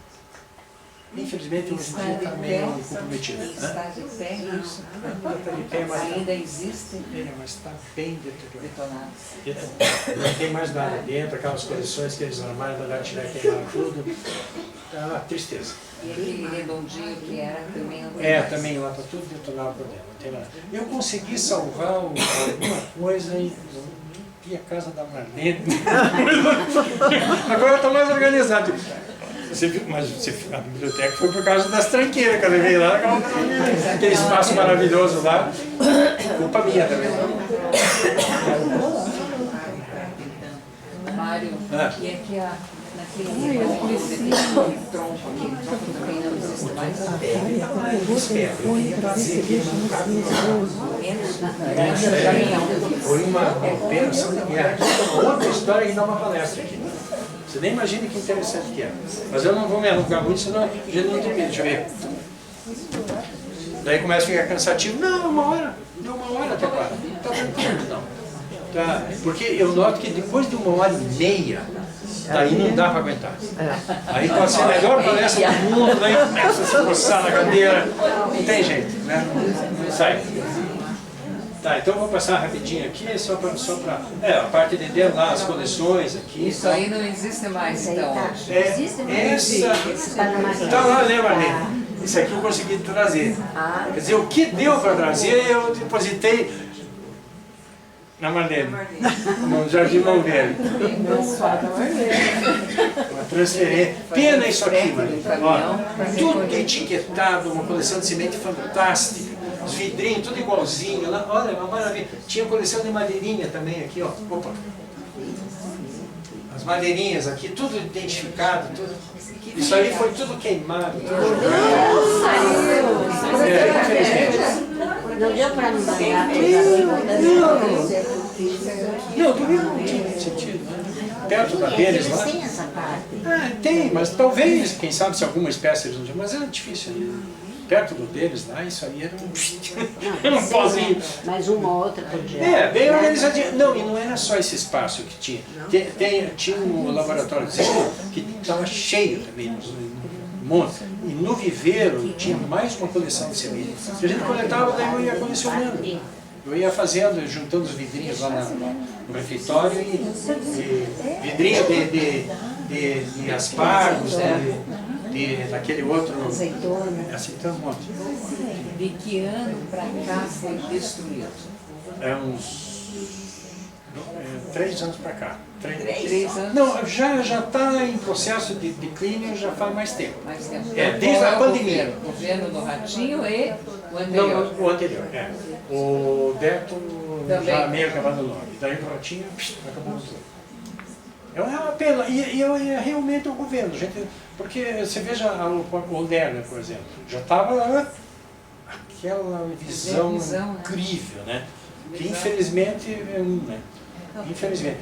Infelizmente hoje em dia está meio comprometido. Está de pé, isso. Ainda existe. Mas está bem deteriorado. Não tem mais nada dentro, aquelas coleções que eles armaram, mandaram tirar queimar tudo. Está uma tristeza. E aquele redondinho que era também... Também lá está tudo detonado por dentro. Não tem nada. Eu consegui salvar alguma coisa e a casa da Marlene. Agora está mais organizado. Mas a biblioteca foi por causa das tranqueiras que eu levei lá, aquele espaço maravilhoso lá, culpa minha também. Mário, e é que naquele tronco também não existe mais. Foi uma operação de guerra. Outra história que dá uma palestra aqui. Você nem imagina que interessante que é. Mas eu não vou me alongar muito, senão a gente não tem medo. Deixa eu ver. Daí começa a ficar cansativo. Não, uma hora. Deu uma hora até agora. Está tranquilo, não. Tá. Porque eu noto que depois de 1h30, daí não dá para aguentar. Aí pode ser a melhor palestra do mundo, daí começa a se coçar na cadeira. Não tem jeito, né? Não sai. Tá, então eu vou passar rapidinho aqui, só para a parte de dentro lá, as coleções aqui. Isso aí não existe mais, então. Tá lá, né, Marlene? Isso aqui eu consegui trazer. Quer dizer, o que deu para trazer, eu depositei na Marlene, no Jardim Malveiro. Uma transferência. Pena isso aqui, Marlene. Ó, tudo etiquetado, uma coleção de semente fantástica. Os vidrinhos, tudo igualzinho. Olha, uma maravilha. Tinha coleção de madeirinha também aqui, ó. Opa. As madeirinhas aqui, tudo identificado, tudo. Isso aí foi tudo queimado. Tudo... infelizmente. Não deu para me mandar. Não, porque não tinha sentido, né? Perto da deles lá. Tem essa parte. Tem, mas talvez, quem sabe se alguma espécie eles não tinham, mas era difícil. Perto do deles lá, isso aí era um pozinho. Mas uma ou outra podia. Bem organizadinho. Não, e não era só esse espaço que tinha. Tinha um laboratóriozinho que estava cheio também, um monte. E no viveiro tinha mais uma coleção de sementes. Se a gente coletava, daí eu ia colecionando. Eu ia fazendo, juntando os vidrinhos lá no refeitório e vidrinho de aspargos, daquele outro... Azeitona. Aceitando um monte. De que ano para cá foi destruído? É uns 3 anos para cá. 3 anos. Não, já está em processo de declínio já faz mais tempo. Mais tempo. Desde Qual a é o pandemia. governo do Ratinho e o Não, anterior. o anterior, é. O Deto Também. já meio que abandonou. E daí o Ratinho acabou tudo. É uma pena. E é realmente o governo. Gente, porque você veja o Lerner, por exemplo, já estava aquela visão Visão, né? incrível, né? Que infelizmente né? Infelizmente.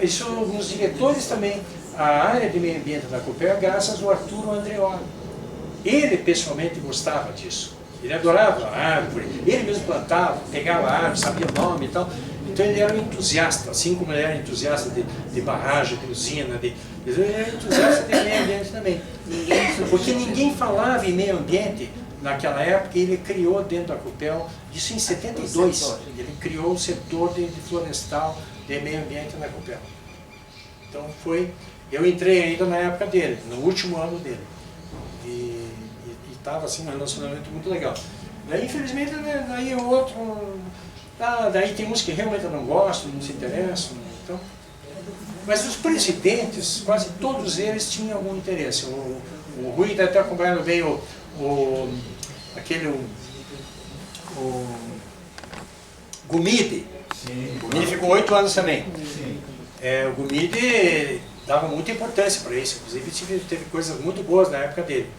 Isso nos diretores também. A área de meio ambiente da Copel é graças ao Arturo Andreoli. Ele pessoalmente gostava disso. Ele adorava a árvore, ele mesmo plantava, pegava a árvore, sabia o nome e tal. Então ele era um entusiasta, assim como ele era entusiasta de barragem, de usina, ele era entusiasta de meio ambiente também. Porque ninguém falava em meio ambiente naquela época, ele criou dentro da Copel, isso em 72, ele criou o setor de florestal de meio ambiente na Copel. Então eu entrei ainda na época dele, no último ano dele. E estava assim, um relacionamento muito legal. Daí, infelizmente, daí o outro... daí tem uns que realmente eu não gosto, não se interessam. Então, mas os presidentes, quase todos eles tinham algum interesse. O Rui está até acompanhando bem o Gumide. O Gumide ficou 8 anos também. O Gumide dava muita importância para isso, inclusive teve coisas muito boas na época dele.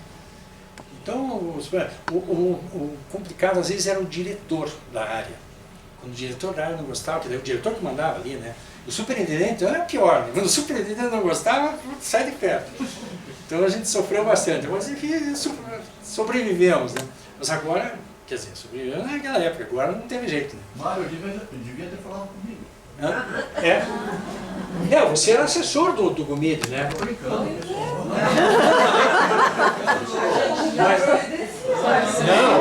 Então, o complicado às vezes era o diretor da área. Quando o diretor da área não gostava, que daí o diretor que mandava ali, né? O superintendente era pior, né? Quando o superintendente não gostava, sai de perto. Então a gente sofreu bastante, mas enfim, sobrevivemos, né? Mas agora, quer dizer, sobrevivemos naquela época, agora não teve jeito, né? Mário, eu devia ter falado comigo. Você era assessor do Gumide, né? Tô brincando. Mas, não,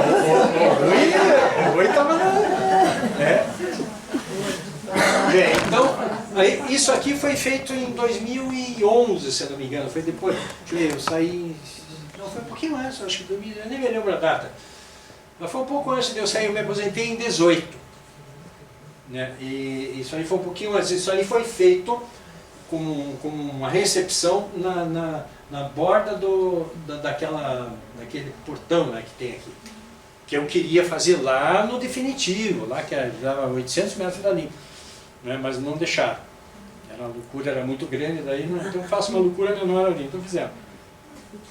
o Rui estava na... Bem, então, isso aqui foi feito em 2011, se eu não me engano, foi depois, deixa eu ver, eu saí, não, foi um pouquinho antes, acho que eu nem me lembro a data, mas foi um pouco antes de eu sair, eu me aposentei em 18, né? E isso aí foi um pouquinho antes, isso aí foi feito com uma recepção na borda daquele portão, né, que tem aqui, que eu queria fazer lá no definitivo, lá que era 800 metros dali, né, mas não deixaram. A loucura era muito grande, daí então faço uma loucura menor ali, então fizemos.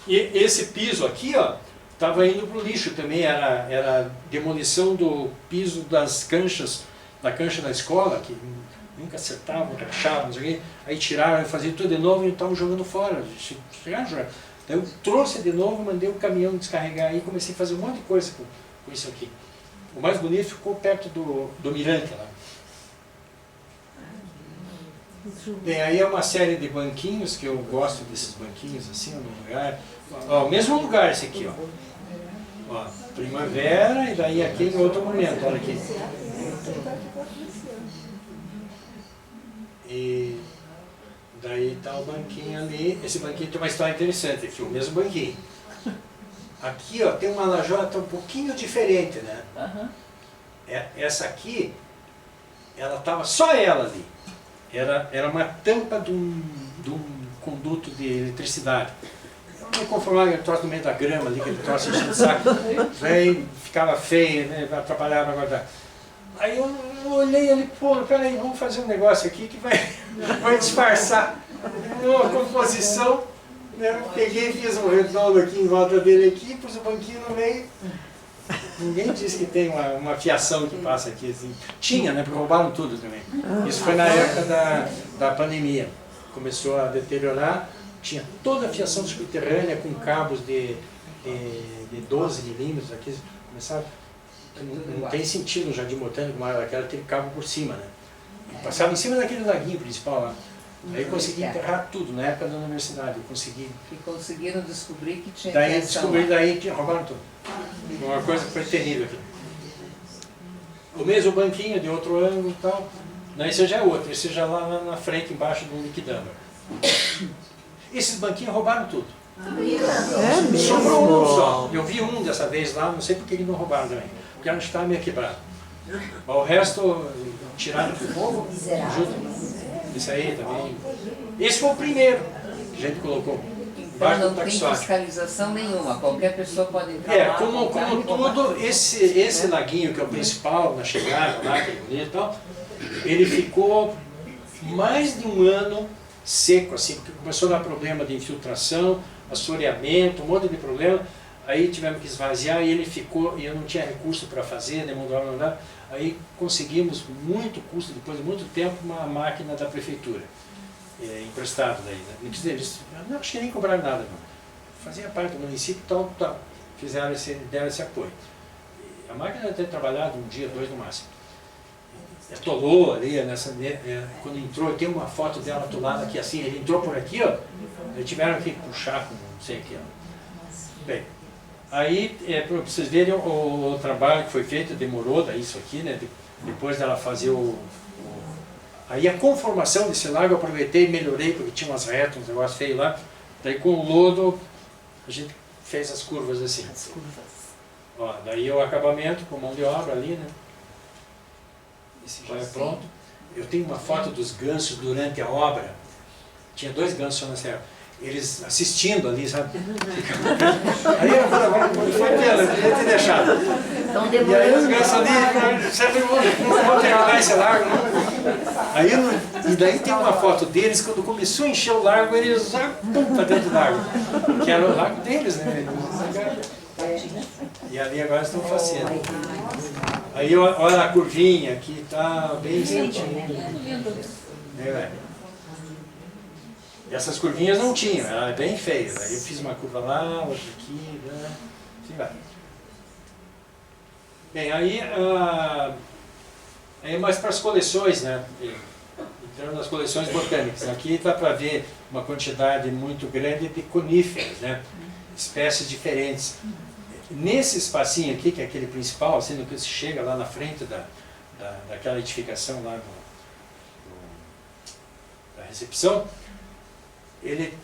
E esse piso aqui, ó, estava indo para o lixo também, era demolição do piso das canchas, da cancha da escola, que nunca acertavam, rachavam, não sei o quê. Aí tiraram e faziam tudo de novo e estavam jogando fora. Chegaram a jogar. Daí eu trouxe de novo, mandei o caminhão descarregar aí e comecei a fazer um monte de coisa com isso aqui. O mais bonito ficou perto do Mirante lá. Bem, aí é uma série de banquinhos, que eu gosto desses banquinhos assim, no lugar. Ó, o mesmo lugar esse aqui, ó. Primavera e daí aqui em outro momento, olha aqui. E daí está o banquinho ali. Esse banquinho tem uma história interessante aqui, o mesmo banquinho. Aqui, ó, tem uma lajota um pouquinho diferente, né? Essa aqui, ela estava só ela ali. Era uma tampa de um conduto de eletricidade. Eu me conformava com o troço no meio da grama ali, aquele troço enchendo de saco. Aí ficava feio, né? Atrapalhava agora. Aí eu olhei ali, pô, peraí, vamos fazer um negócio aqui que vai disfarçar uma composição. Né? Peguei e fiz um redondo aqui em volta dele aqui, pus o banquinho no meio. Ninguém disse que tem uma fiação que passa aqui assim. Tinha, né? Porque roubaram tudo também. Isso foi na época da pandemia. Começou a deteriorar, tinha toda a fiação subterrânea com cabos de 12 milímetros aqui. Começaram. Não tem sentido no Jardim Botânico, mas aquela teve cabo por cima, né? E passava em cima daquele laguinho principal lá. Aí eu consegui enterrar tudo, na época da universidade, eu consegui. E conseguiram descobrir que tinha Daí fiação. descobri, daí que roubaram tudo. Uma coisa que foi terrível aqui. O mesmo banquinho de outro ângulo e tal. Daí esse já é outro, esse já lá na frente, embaixo do liquidama. Esses banquinhos roubaram tudo. Sobrou um só. Eu vi um dessa vez lá, não sei porque eles não roubaram também. Porque ela estava meio quebrado. Mas o resto, tirado do fogo, ajuda. Isso aí também. Esse foi o primeiro que a gente colocou. Então Barco não tem taxótico. fiscalização nenhuma, qualquer pessoa pode entrar lá. Como tudo, esse laguinho que é o principal, na chegada lá, que é bonito e tal, ele ficou mais de um ano seco, assim, porque começou a dar problema de infiltração, assoreamento, um monte de problema. Aí tivemos que esvaziar e ele ficou, e eu não tinha recurso para fazer, nem mão de obra, nada. Aí conseguimos, com muito custo, depois de muito tempo, uma máquina da prefeitura, emprestada daí. Né? Eles não, acho que nem cobraram nada, não. Fazia parte do município, então deram esse apoio. E a máquina deve ter trabalhado um dia, 2 no máximo. Atolou ali, quando entrou, tem uma foto dela atolada aqui assim, ele entrou por aqui, ó, eles tiveram que puxar com não sei o que. Bem, aí, para vocês verem o trabalho que foi feito, demorou daí isso aqui, né, depois dela fazer aí a conformação desse lago eu aproveitei e melhorei, porque tinha umas retas, uns negócios feios lá, daí com o lodo a gente fez as curvas assim. As curvas. Ó, daí o acabamento com mão de obra ali, né. Esse já é pronto. Eu tenho uma foto dos gansos durante a obra. Tinha 2 gansos na serra. Eles assistindo ali, sabe? Aí eu falei, foi pena, eu podia ter deixado. E aí os gansos ali, sempre vão terminar esse lago. Aí, e daí tem uma foto deles, quando começou a encher o lago, eles já pum para dentro do lago. Que era o lago deles, né? E ali agora estão fazendo. Aí olha a curvinha aqui, tá bem certinho. E essas curvinhas não tinham, era bem feia. Aí eu fiz uma curva lá, outra aqui, né? Assim vai. Bem, aí mais para as coleções, né? Entrando nas coleções botânicas. Aqui dá para ver uma quantidade muito grande de coníferas, né? Espécies diferentes. Nesse espacinho aqui, que é aquele principal, assim, no que se chega lá na frente daquela edificação lá da recepção, ele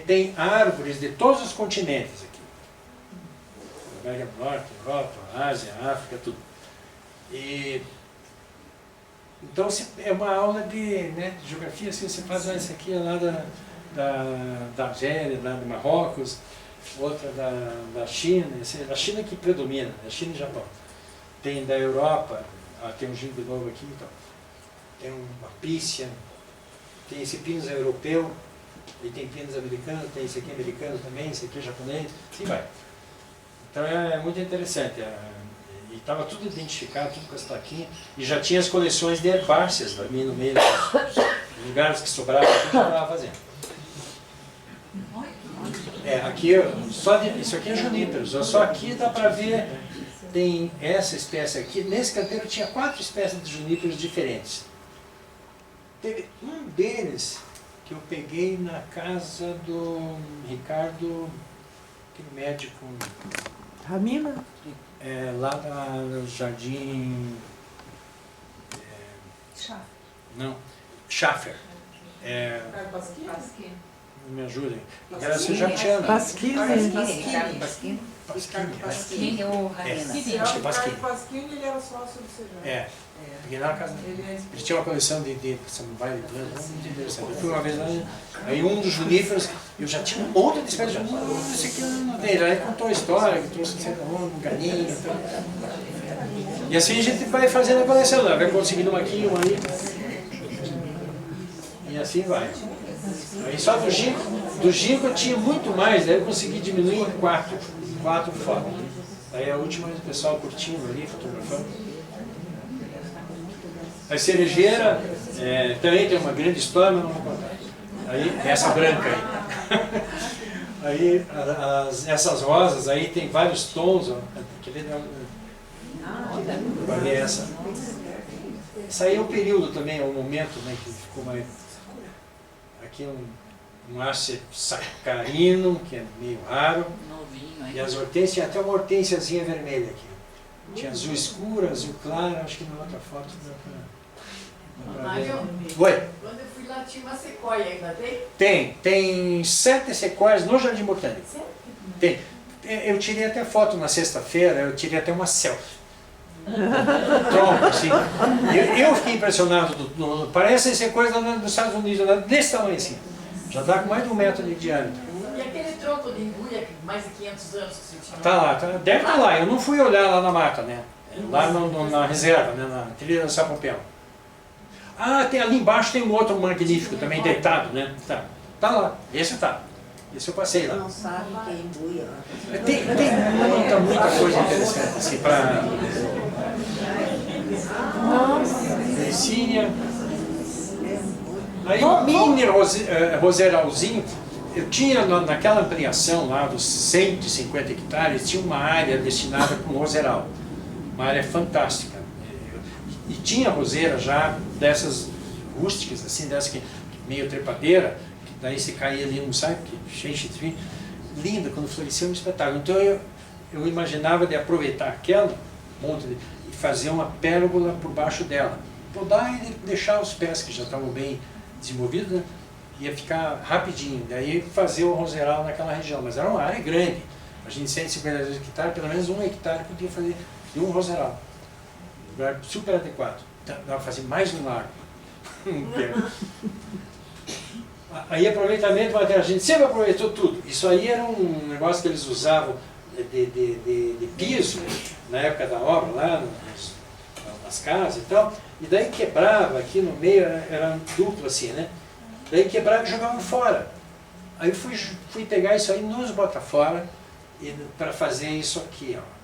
tem árvores de todos os continentes aqui. América do Norte, Europa, Ásia, África, tudo. E, então é uma aula de geografia, assim, você faz isso aqui lá da Argélia, lá de Marrocos, outra da China, a China que predomina, a China e o Japão. Tem da Europa, tem um ginkgo novo aqui, então. Tem uma pícia, tem esse pinus europeu, e tem pinus americanos, tem esse aqui americano também, esse aqui japonês, assim vai. Então é muito interessante, e estava tudo identificado, tudo com essa plaquinha, e já tinha as coleções de herbáceas ali no meio, dos lugares que sobravam, que já estava fazendo. Aqui, isso aqui é juníperos, só aqui dá para ver, tem essa espécie aqui, nesse canteiro tinha 4 espécies de juníperos diferentes. Teve um deles que eu peguei na casa do Ricardo, aquele médico, Ramina? lá no Jardim... não, Schaffer. Me ajudem. Era Sujatiana. Pasquini. Pasquini ou Ramina? Acho que Pasquini. Pasquini, ele era sócio do Sejam. Peguei na casa dele. Ele tinha uma coleção de samambaia de plantas, muito interessante. Eu fui uma vez lá, aí um dos juníferos, eu já tinha um monte de espécies de juníferos, esse aqui eu não tenho. Aí contou a história, que trouxe um galinho. E assim a gente vai fazendo a coleção, né? Vai conseguindo uma aqui, uma ali. E assim vai. Aí só do ginkgo eu tinha muito mais, daí eu consegui diminuir em 4 fotos. Aí a última o pessoal curtindo ali, fotografando. A cerejeira também tem uma grande história, mas não vou contar. Aí, essa branca aí. Aí essas rosas aí tem vários tons, ó. Vai ver essa. Essa aí é o período também, é o momento, né, que ficou mais... Aqui um Acer sacarino, que é meio raro. Novinho, E as hortênsias, tinha até uma hortênsiazinha vermelha aqui. Tinha azul escuro, azul claro, acho que na outra foto dá pra ver. Oi? Quando eu fui lá tinha uma sequoia, ainda tem? Tem 7 sequoias no Jardim Botânico. Tem. Eu tirei até foto na sexta-feira, eu tirei até uma selfie. Tronco. assim. Eu fiquei impressionado, parece ser coisa dos Estados Unidos, desse tamanho assim. Já dá com mais de 1 metro de diâmetro. E aquele tronco de embuia, mais de 500 anos que você tinha? Tá lá, deve estar lá. Eu não fui olhar lá na mata, né? Lá na reserva, né? Na trilha do Sapopema. Ah, ali embaixo tem um outro magnífico também deitado, né? Tá lá, esse tá. Esse eu passei lá. Não sabe que é embuia. Tem muita coisa interessante assim para. Licínia. Aí o mini roseiralzinho, eu tinha naquela ampliação lá dos 150 hectares, tinha uma área destinada para um roseiral. Uma área fantástica. E tinha roseira já dessas rústicas, assim, dessas que meio trepadeira, que daí se caía ali, não sabe, que cheio de fim. Linda, quando florescia um espetáculo. Então eu imaginava de aproveitar aquela monte e fazer uma pérgola por baixo dela. Podar e deixar os pés que já estavam bem desenvolvidos, né? Ia ficar rapidinho. Daí fazer o roseiral naquela região. Mas era uma área grande. A gente 152 hectares, pelo menos 1 hectare podia fazer de um roseiral. Um lugar super adequado. Dava para fazer mais um lago. Aí aproveitamento material, a gente sempre aproveitou tudo. Isso aí era um negócio que eles usavam de piso, na época da obra, lá nas casas e tal. E daí quebrava aqui no meio, era duplo assim, né? Daí quebrava e jogava fora. Aí eu fui pegar isso aí nos Botafora para fazer isso aqui, ó.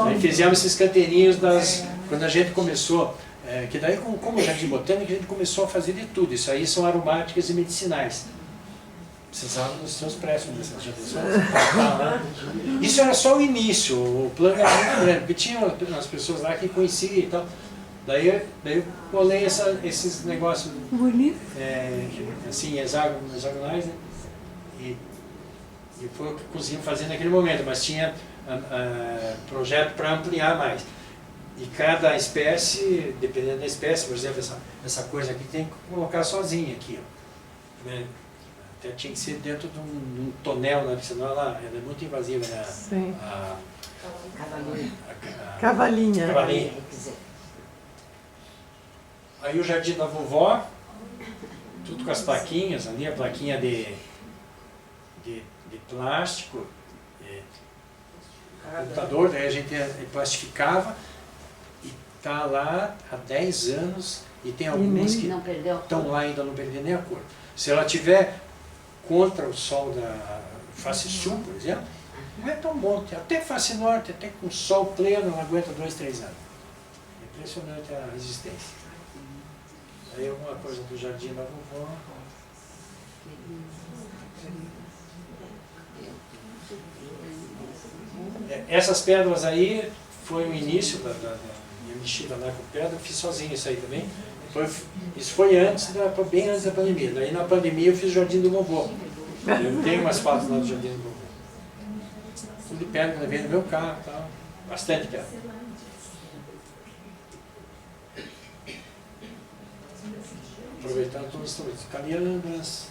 Aí fizemos esses canteirinhos quando a gente começou, que daí como jardim botânico a gente começou a fazer de tudo. Isso aí são aromáticas e medicinais. Precisava dos seus pressos dessas jardins. Isso era só o início, o plano era muito grande, porque tinha umas pessoas lá que conheciam e tal. Daí eu colei esses negócios assim, hexagonais, né? E foi o que conseguimos fazer naquele momento, mas tinha projeto para ampliar mais. E cada espécie, dependendo da espécie, por exemplo, essa coisa aqui tem que colocar sozinha aqui, ó. Né? Até tinha que ser dentro de um tonel, né? Porque senão ela é muito invasiva, né? Sim. Cavalinha. Cavalinha. Aí o jardim da vovó, tudo com as plaquinhas ali, a plaquinha de plástico, computador, daí a gente plastificava e está lá há 10 anos e tem algumas que estão lá ainda não perderam nem a cor. Se ela tiver contra o sol da face sul, por exemplo, não é tão bom, até face norte, até com sol pleno, ela aguenta 2, 3 anos. Impressionante a resistência. Aí alguma coisa do jardim da vovó. Essas pedras aí foi o início da minha mexida lá com pedra, eu fiz sozinho isso aí também. Isso foi bem antes da pandemia. Daí na pandemia eu fiz o jardim do vovô. Eu tenho umas fotos lá do jardim do vovô. Tudo de pedra, levei no meu carro e tal. Bastante pedra. Aproveitando todos os instrumentos. Caliandras,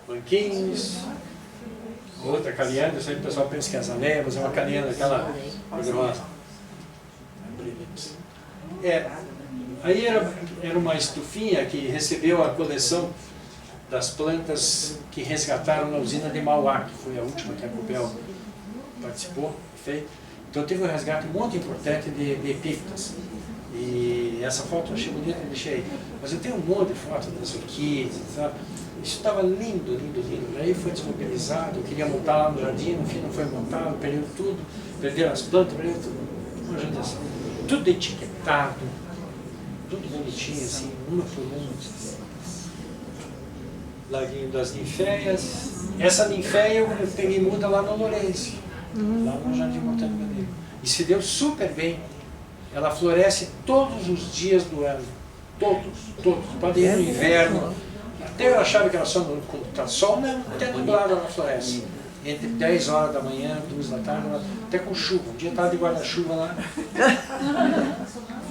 banquinhos. Outra caliandra, isso aí o pessoal pensa que é azaleia, mas é uma caliandra, aquela grossa. Aí era uma estufinha que recebeu a coleção das plantas que resgataram na usina de Mauá, que foi a última que a Copel participou, fez. Então teve um resgate muito importante de epífitas. E essa foto eu achei bonita, eu deixei. Mas eu tenho um monte de fotos das orquídeas, sabe? Isso estava lindo, lindo, lindo. Aí foi desmobilizado, eu queria montar lá no jardim, no fim não foi montado, perdeu tudo, perderam as plantas, perdeu tudo. Uma judiação. Tudo etiquetado, tudo bonitinho, assim, uma por uma. Laguinho das ninféias. Essa ninféia eu peguei muda lá no Lourenço, lá no Jardim Botânico dele. E se deu super bem. Ela floresce todos os dias do ano. Todos. Pode ir no inverno. Até eu achava que era só quando está sol, não, até nublado ela floresce. Entre 10 horas da manhã, 2 da tarde, até com chuva. Um dia estava de guarda-chuva lá.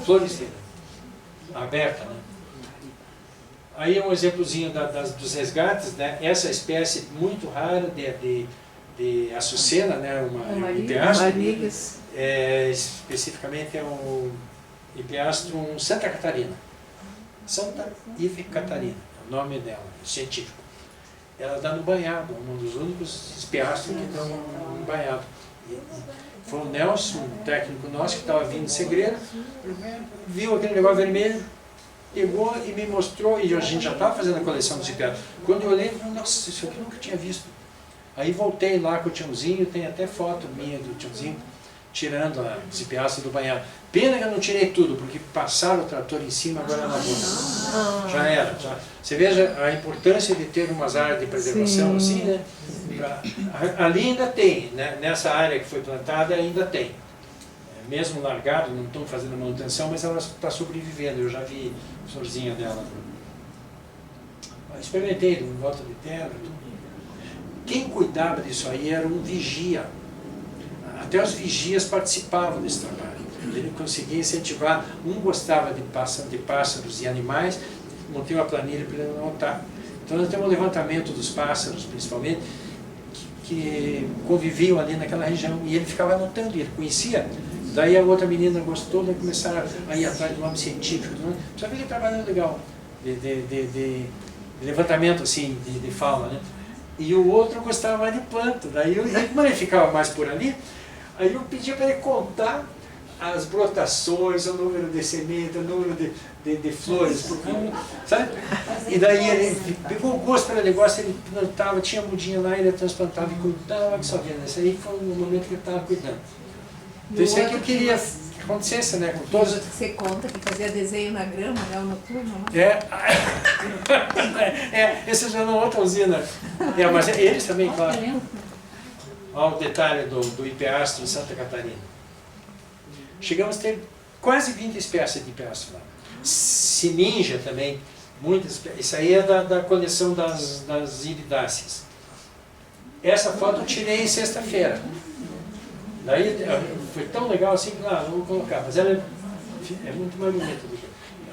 Florescida. Aberta, né? Aí um exemplozinho dos resgates, né? Essa espécie muito rara de açucena, né? Uma penhasco, especificamente é o Hippeastrum Santa Catarina. Santa Ive Catarina, é o nome dela, científico. Ela dá no banhado, um dos únicos espiastros que dão no banhado. Foi o Nelson, um técnico nosso, que estava vindo de segredo, viu aquele negócio vermelho, pegou e me mostrou, e a gente já estava fazendo a coleção dos espiastros. Quando eu olhei, eu falei, nossa, isso aqui eu nunca tinha visto. Aí voltei lá com o tiozinho, tem até foto minha do tiozinho, tirando a espiastros do banhado. Pena que eu não tirei tudo, porque passaram o trator em cima, agora na boca. Já era. Já. Você veja a importância de ter umas áreas de preservação assim, né? Ali ainda tem, né? Nessa área que foi plantada ainda tem. Mesmo largado, não estão fazendo manutenção, mas ela está sobrevivendo. Eu já vi a florzinha dela. Experimentei em volta de terra. Tudo. Quem cuidava disso aí era um vigia. Até os vigias participavam desse trabalho. Ele conseguia incentivar, um gostava de pássaros e animais, montei uma planilha para ele anotar. Então nós temos um levantamento dos pássaros, principalmente, que conviviam ali naquela região, e ele ficava anotando, ele conhecia. Daí a outra menina gostou, daí começaram a ir atrás do nome científico. Só que ele trabalhando legal, de levantamento assim, de fauna, né? E o outro gostava mais de planta. Daí como ele ficava mais por ali, aí eu pedia para ele contar as brotações, o número de semente, o número de flores, sabe? E daí ele pegou o gosto pelo negócio, ele plantava, tinha mudinha lá, ele transplantava e cuidava, que só vendo. Esse aí foi o momento que ele estava cuidando. Então isso é que eu queria que acontecesse, né? Com todos. Você conta que fazia desenho na grama, né? O noturno, Esse já não é outra usina. Mas eles também, claro. Olha o detalhe do Hippeastrum em Santa Catarina. Chegamos a ter quase 20 espécies de hippeastrum lá. Sininja também, muitas espécies. Isso aí é da coleção das iridáceas. Essa foto eu tirei em sexta-feira. Daí foi tão legal assim que não vou colocar, mas ela é muito mais bonita do que.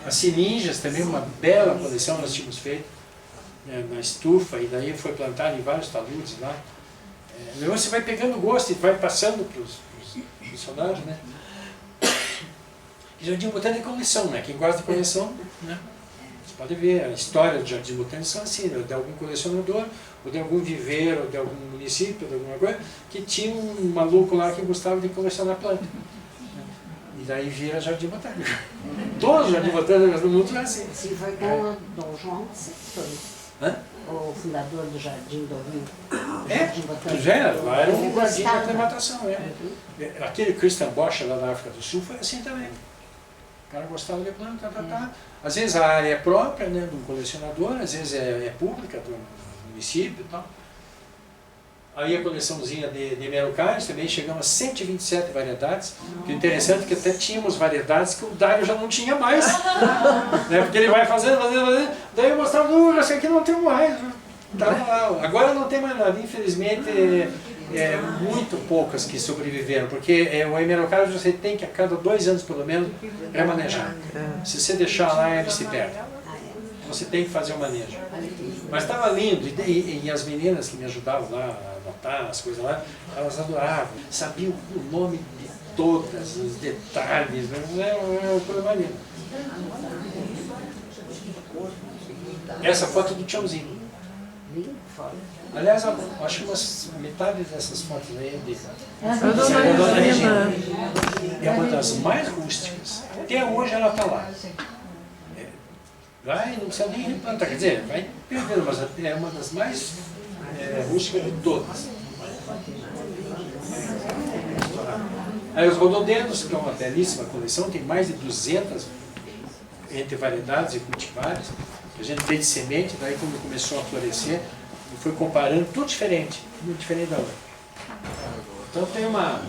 As sininjas também, uma bela coleção nós tínhamos feito, né, na estufa, e daí foi plantado em vários taludes lá. Você vai pegando gosto e vai passando para os funcionários, né? E Jardim Botânico é coleção, né? Quem gosta de coleção, né? Você pode ver a história do Jardim Botânico são assim, né? De algum colecionador, ou de algum viveiro, ou de algum município, de alguma coisa, que tinha um maluco lá que gostava de colecionar planta. E daí vira Jardim Botânico. Todos os Jardim Botânicos do mundo é assim. Sim, foi com o Dom João VI, o fundador do Jardim do Rio. Jardim Botânico. Lá era um jardim de aclimatação. Aquele Christian Bosch lá da África do Sul foi assim também. O cara gostava de planta, Às vezes a área é própria, né, do colecionador, às vezes é pública, do município e tal. Aí a coleçãozinha de Merocaris também chegamos a 127 variedades. O interessante é que até tínhamos variedades que o Dário já não tinha mais. Né, porque ele vai fazendo. Daí eu mostrava, não, essa aqui não tem mais. Tava lá. Agora não tem mais nada, infelizmente. Muito poucas que sobreviveram, porque o Hemerocaris você tem que a cada 2 anos pelo menos remanejar. Se você deixar lá, ele se perde. Você tem que fazer o manejo. Mas estava lindo, e as meninas que me ajudavam lá a anotar as coisas lá, elas adoravam, sabiam o nome de todas, os detalhes, é uma coisa mais linda. Essa foto do Tiãozinho. Aliás, acho que metade dessas fotos aí é dele. É Dona Regina. É uma das mais rústicas. Até hoje ela está lá. Vai, não precisa nem replantar, quer dizer, vai perdendo, mas é uma das mais rústicas de todas. Aí os rododendros, que é uma belíssima coleção, tem mais de 200 entre variedades e cultivares, que a gente fez de semente, daí quando começou a florescer, foi comparando, tudo diferente da outra. Então tem uma